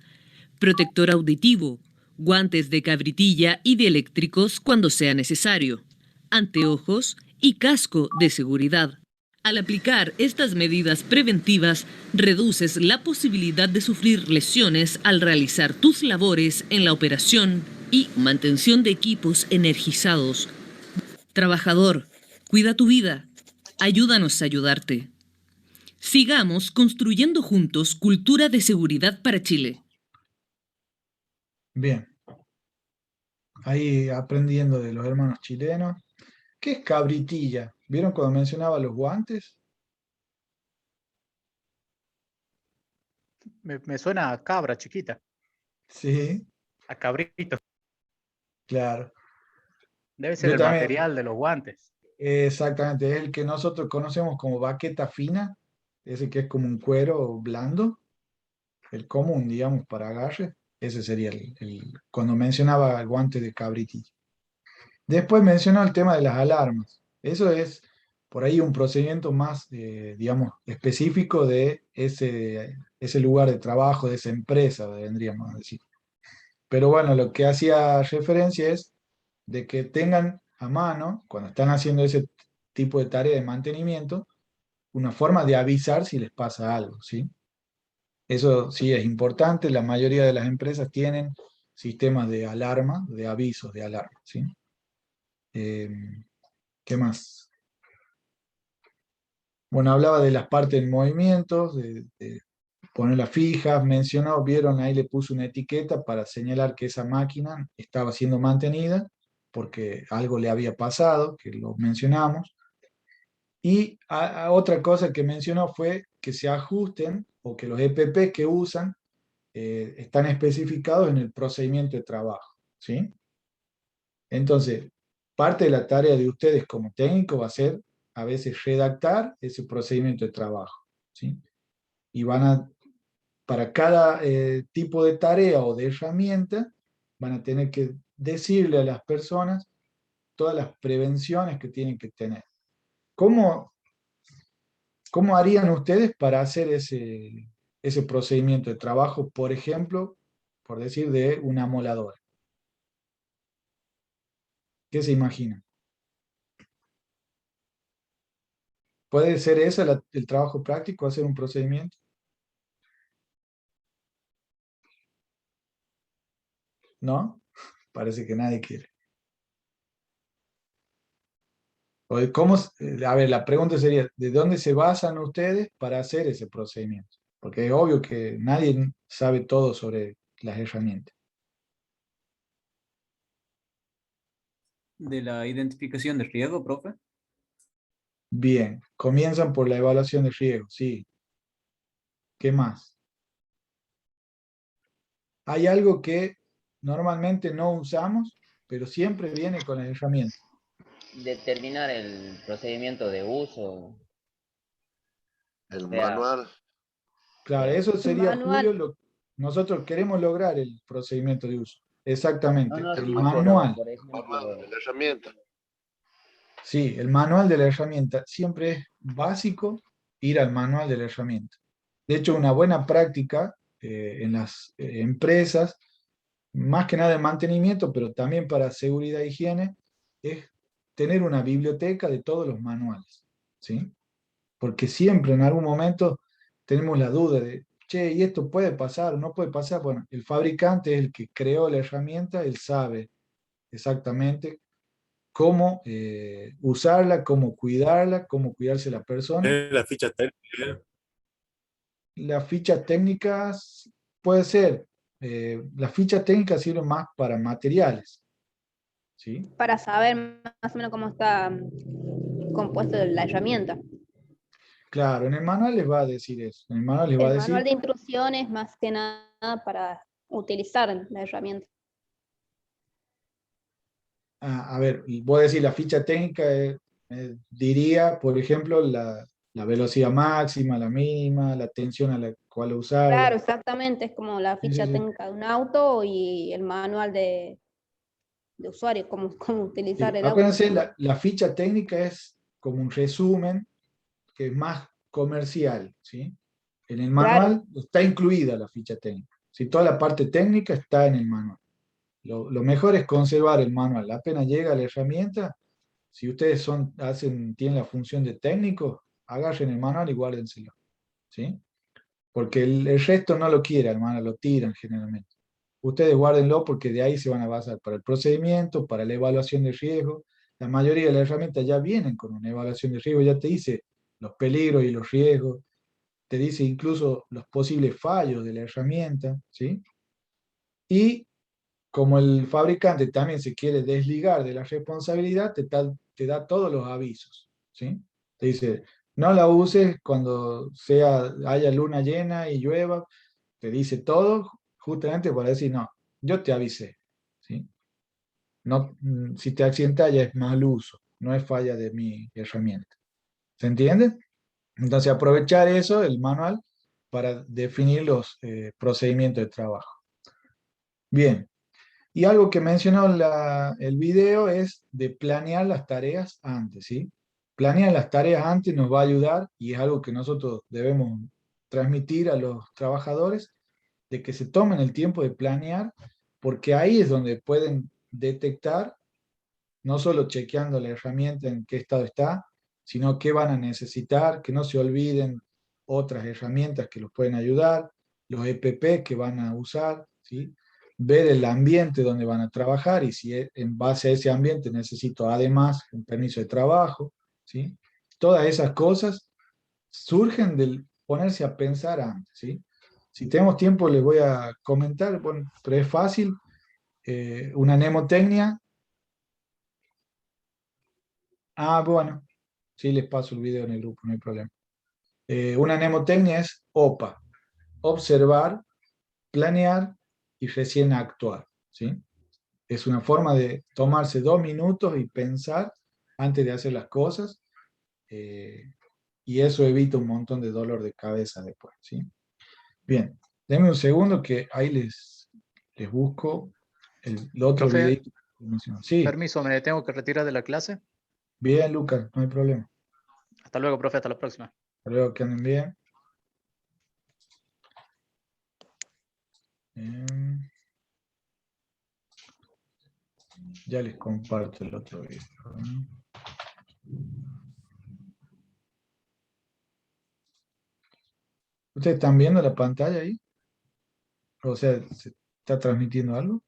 protector auditivo, guantes de cabritilla y dieléctricos cuando sea necesario, anteojos y casco de seguridad. Al aplicar estas medidas preventivas, reduces la posibilidad de sufrir lesiones al realizar tus labores en la operación y mantención de equipos energizados. Trabajador, cuida tu vida. Ayúdanos a ayudarte. Sigamos construyendo juntos cultura de seguridad para Chile. Bien. Ahí aprendiendo de los hermanos chilenos. ¿Qué es cabritilla? ¿Vieron cuando mencionaba los guantes? Me suena a cabra chiquita, Sí, a cabrito. claro. Debe ser Yo el también, material de los guantes. exactamente, es el que nosotros conocemos como baqueta fina, ese que es como un cuero blando, el común, digamos, para agarre. Ese sería cuando mencionaba el guante de cabritilla. Después mencionó el tema de las alarmas. Eso es por ahí un procedimiento más, digamos, específico de ese lugar de trabajo, de esa empresa, vendríamos a decir. Pero bueno, lo que hacía referencia es de que tengan a mano, cuando están haciendo ese tipo de tarea de mantenimiento, una forma de avisar si les pasa algo, ¿sí? Eso sí es importante. La mayoría de las empresas tienen sistemas de alarma, de avisos de alarma, ¿sí? ¿Qué más? Bueno, hablaba de las partes en movimiento, de ponerlas fijas, mencionó, vieron, ahí le puso una etiqueta para señalar que esa máquina estaba siendo mantenida, porque algo le había pasado, que lo mencionamos. Y otra cosa que mencionó fue que se ajusten, o que los EPP que usan están especificados en el procedimiento de trabajo, ¿sí? Entonces, parte de la tarea de ustedes como técnico va a ser a veces redactar ese procedimiento de trabajo, ¿sí? Y para cada tipo de tarea o de herramienta, van a tener que decirle a las personas todas las prevenciones que tienen que tener. ¿Cómo harían ustedes para hacer ese procedimiento de trabajo, por ejemplo, por decir, de una amoladora? ¿Qué se imaginan? ¿Puede ser ese el trabajo práctico, hacer un procedimiento? ¿No? Parece que nadie quiere. A ver, la pregunta sería, ¿de dónde se basan ustedes para hacer ese procedimiento? Porque es obvio que nadie sabe todo sobre las herramientas. De la identificación de riesgo, profe. Bien, comienzan por la evaluación de riesgo, sí. ¿Qué más? Hay algo que normalmente no usamos, pero siempre viene con las herramientas. Determinar el procedimiento de uso. El O sea, manual. Claro, eso sería, Manual. Julio, nosotros queremos lograr el procedimiento de uso. Exactamente, no, el sí, pero manual. por Manual ejemplo, de la herramienta. Sí, el manual de la herramienta. Siempre es básico ir al manual de la herramienta. De hecho, una buena práctica en las empresas, más que nada de mantenimiento, pero también para seguridad e higiene, es tener una biblioteca de todos los manuales, ¿sí? Porque siempre en algún momento tenemos la duda de, che, ¿y esto puede pasar o no puede pasar? Bueno, el fabricante es el que creó la herramienta, él sabe exactamente cómo usarla, cómo cuidarse la persona. La ficha técnica. Las fichas técnicas, puede ser, las fichas técnicas sirven más para materiales, ¿sí? Para saber más o menos cómo está compuesto la herramienta. Claro, en el manual les va a decir eso. En el manual les va a El decir, manual de instrucciones más que nada para utilizar la herramienta. a ver, y voy a decir, la ficha técnica diría, por ejemplo, la velocidad máxima, la mínima, la tensión a la cual usarla. Claro, exactamente, es como la Sí, ficha sí, sí. técnica de un auto y el manual de usuario, cómo utilizar Sí, el auto. acuérdense, la ficha técnica es como un resumen que es más comercial, ¿sí? En el manual está incluida la ficha técnica. Si toda la parte técnica está en el manual. Lo mejor es conservar el manual. Apenas llega la herramienta, si ustedes tienen la función de técnico, agarren el manual y guárdenselo, ¿sí? Porque el resto no lo quiere, el manual, lo tiran generalmente. Ustedes guárdenlo porque de ahí se van a basar para el procedimiento, para la evaluación de riesgo. La mayoría de las herramientas ya vienen con una evaluación de riesgo, ya te dice los peligros y los riesgos, te dice incluso los posibles fallos de la herramienta, ¿sí? Y como el fabricante también se quiere desligar de la responsabilidad, te da todos los avisos, ¿sí? Te dice, no la uses cuando haya luna llena y llueva, te dice todo justamente para decir, no, yo te avisé, ¿sí? No, si te accidentas ya es mal uso, no es falla de mi herramienta. ¿Se entiende? Entonces aprovechar eso, el manual, para definir los procedimientos de trabajo. Bien, y algo que mencionó el video es de planear las tareas antes, ¿sí? Planear las tareas antes nos va a ayudar y es algo que nosotros debemos transmitir a los trabajadores, de que se tomen el tiempo de planear, porque ahí es donde pueden detectar, no solo chequeando la herramienta en qué estado está, sino qué van a necesitar, que no se olviden otras herramientas que los pueden ayudar, los EPP que van a usar, ¿sí? Ver el ambiente donde van a trabajar y si en base a ese ambiente necesito además un permiso de trabajo, ¿sí? Todas esas cosas surgen del ponerse a pensar antes, ¿sí? Si tenemos tiempo les voy a comentar, bueno, pero es fácil, una mnemotecnia. Bueno, sí les paso el video en el grupo, no hay problema. Una mnemotecnia es OPA, observar, planear y recién actuar, ¿sí? Es una forma de tomarse 2 minutos y pensar antes de hacer las cosas, y eso evita un montón de dolor de cabeza después, ¿sí? Bien, denme un segundo que ahí les busco el otro Profe, videito que mencioné. Sí, permiso, me tengo que retirar de la clase. bien, Lucas, no hay problema. Hasta luego, profe, hasta la próxima. Hasta luego, que anden bien. Ya les comparto el otro video. ¿Ustedes están viendo la pantalla ahí? O sea, ¿se está transmitiendo algo?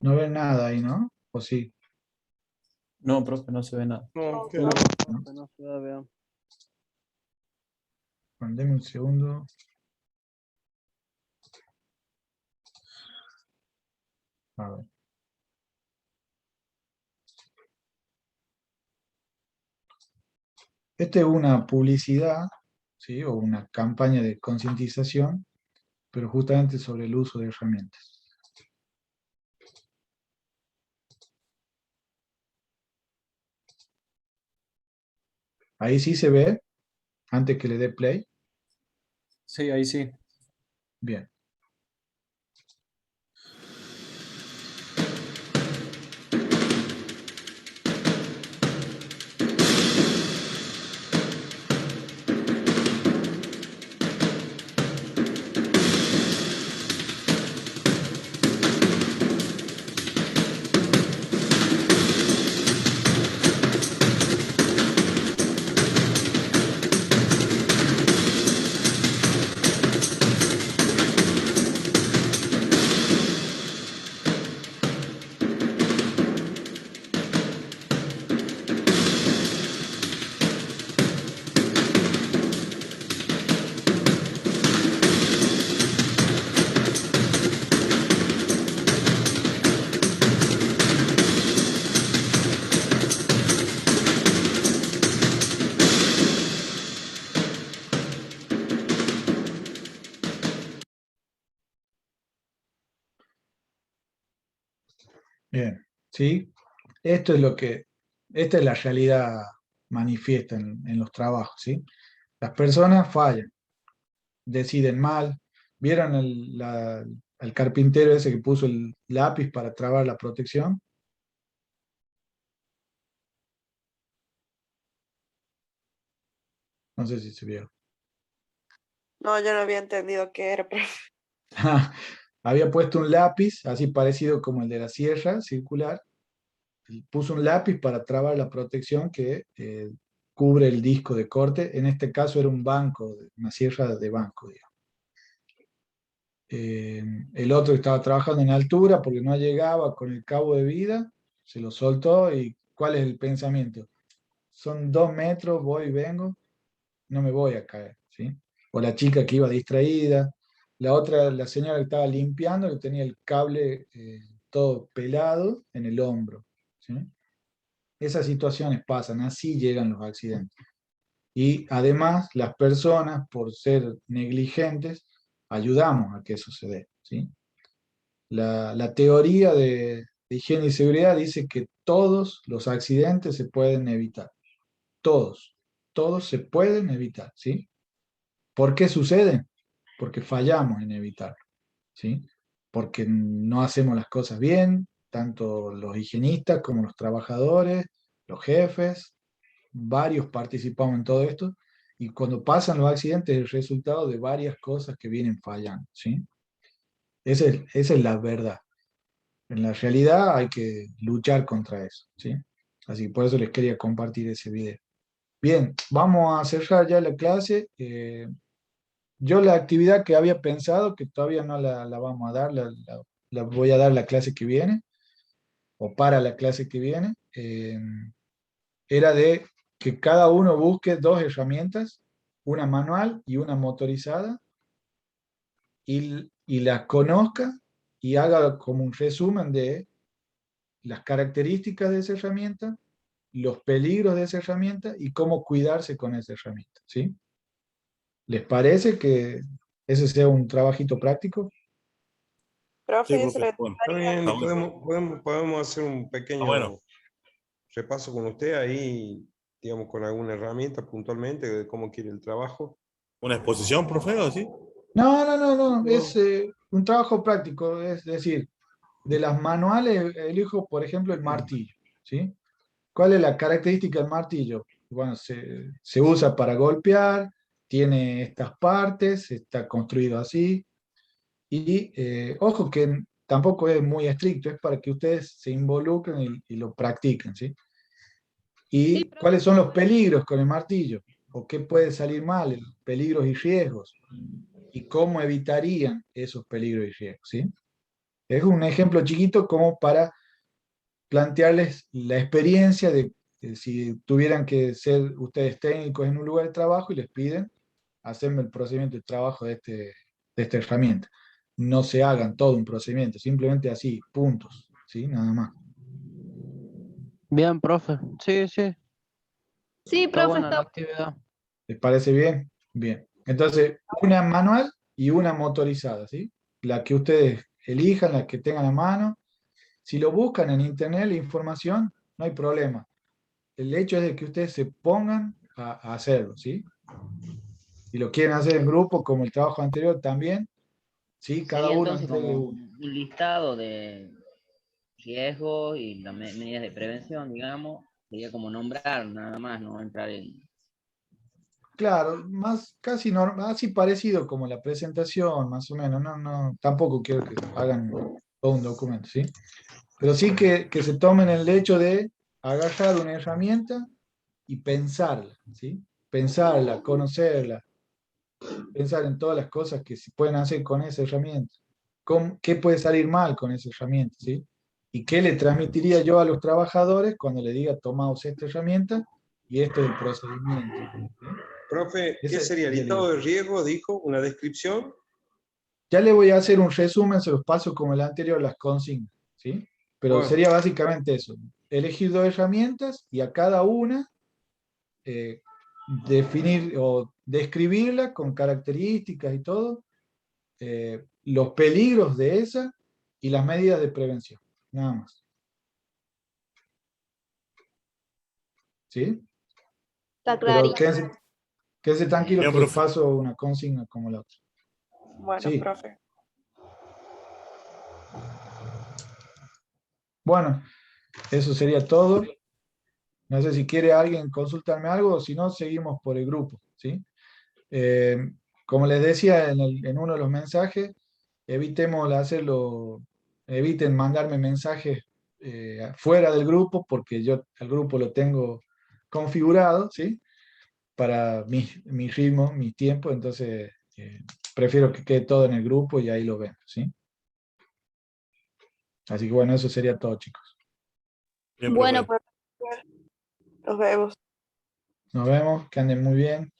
No ven nada ahí, ¿no? ¿O sí? No, profe, no se ve nada. No, No, profe, no se ve bien. Bueno, denme un segundo. A ver. Esta es una publicidad, ¿sí? O una campaña de concientización, pero justamente sobre el uso de herramientas. Ahí sí se ve, antes que le dé play. Sí, ahí sí. Bien. Bien, ¿sí? Esto es lo que, esta es la realidad manifiesta en los trabajos, ¿sí? Las personas fallan, deciden mal. ¿Vieron al carpintero ese que puso el lápiz para trabar la protección? No sé si se vio. No, yo no había entendido qué era, profe. Había puesto un lápiz, así parecido como el de la sierra, circular, y puso un lápiz para trabar la protección que cubre el disco de corte. En este caso era un banco, una sierra de banco, digamos. El otro estaba trabajando en altura porque no llegaba con el cabo de vida, se lo soltó y ¿cuál es el pensamiento? Son 2 metros, voy y vengo, no me voy a caer, ¿sí? O la chica que iba distraída, la otra, la señora que estaba limpiando, que tenía el cable todo pelado en el hombro, ¿sí? Esas situaciones pasan, así llegan los accidentes. Y además, las personas, por ser negligentes, ayudamos a que eso se dé, ¿sí? La teoría de higiene y seguridad dice que todos los accidentes se pueden evitar. Todos. Todos se pueden evitar, ¿sí? ¿Por qué suceden? Porque fallamos en evitarlo, ¿sí? Porque no hacemos las cosas bien, tanto los higienistas como los trabajadores, los jefes, varios participamos en todo esto, y cuando pasan los accidentes es el resultado de varias cosas que vienen fallando, ¿sí? Esa es la verdad. En la realidad hay que luchar contra eso, ¿sí? Así que por eso les quería compartir ese video. Bien, vamos a cerrar ya la clase. Yo la actividad que había pensado, que todavía no la vamos a dar, la voy a dar la clase que viene, o para la clase que viene, era de que cada uno busque 2 herramientas, una manual y una motorizada, y las conozca y haga como un resumen de las características de esa herramienta, los peligros de esa herramienta y cómo cuidarse con esa herramienta, ¿sí? ¿Les parece que ese sea un trabajito práctico? Profe, yo se lo Está bien, Está bueno. podemos hacer un pequeño bueno. repaso con usted ahí, digamos, con alguna herramienta puntualmente de cómo quiere el trabajo. ¿Una exposición, profe, o así? No, es un trabajo práctico, es decir, de las manuales elijo, por ejemplo, el martillo, ¿sí? ¿Cuál es la característica del martillo? Bueno, se usa para golpear, tiene estas partes, está construido así, y ojo que tampoco es muy estricto, es para que ustedes se involucren y lo practiquen, ¿sí? ¿Y cuáles son los peligros con el martillo? ¿O qué puede salir mal? Peligros y riesgos. ¿Y cómo evitarían esos peligros y riesgos? ¿Sí? Es un ejemplo chiquito como para plantearles la experiencia de si tuvieran que ser ustedes técnicos en un lugar de trabajo y les piden hacerme el procedimiento de trabajo de esta herramienta. No se hagan todo un procedimiento, simplemente así, puntos, ¿sí? Nada más. Bien, profe. Sí, sí. Sí, Está profe, buena la está. actividad. ¿Les parece bien? Bien. Entonces, una manual y una motorizada, ¿sí? La que ustedes elijan, la que tengan a mano. Si lo buscan en internet, la información, no hay problema. El hecho es de que ustedes se pongan a hacerlo, ¿sí? Y lo quieren hacer en grupo, como el trabajo anterior también, ¿sí? Cada Sería uno entonces entregue como uno. un listado de riesgos y las medidas de prevención, digamos, sería como nombrar nada más, no entrar en... Claro, más casi normal, así parecido como la presentación, más o menos. No, tampoco quiero que hagan todo un documento, ¿sí? Pero sí que se tomen el hecho de agarrar una herramienta y pensarla, ¿sí? Pensarla, conocerla, pensar en todas las cosas que se pueden hacer con esa herramienta. ¿Qué puede salir mal con esa herramienta, ¿sí? ¿Y qué le transmitiría yo a los trabajadores cuando le diga, tomaos esta herramienta y esto es el procedimiento? ¿sí? Profe, ¿qué Ese sería? sería la ¿Listado idea. de riesgo? Dijo, una descripción. Ya le voy a hacer un resumen, se los paso como el anterior, las consignas, ¿sí? Pero Bueno. sería básicamente eso. Elegir dos herramientas y a cada una definir o describirla con características y todo, los peligros de esa y las medidas de prevención. Nada más. ¿Sí? Está Pero clarísimo. quédense tranquilos Bien, que les profe. paso una consigna como la otra. Bueno, Sí. profe. Bueno, eso sería todo. No sé si quiere alguien consultarme algo o si no, seguimos por el grupo, ¿sí? Como les decía en uno de los mensajes, eviten mandarme mensajes fuera del grupo porque yo el grupo lo tengo configurado, ¿sí? Para mi ritmo, mi tiempo, entonces prefiero que quede todo en el grupo y ahí lo ven, ¿sí? Así que bueno, eso sería todo, chicos. Bien, Bueno, profe. profe. Nos vemos. Nos vemos, que anden muy bien.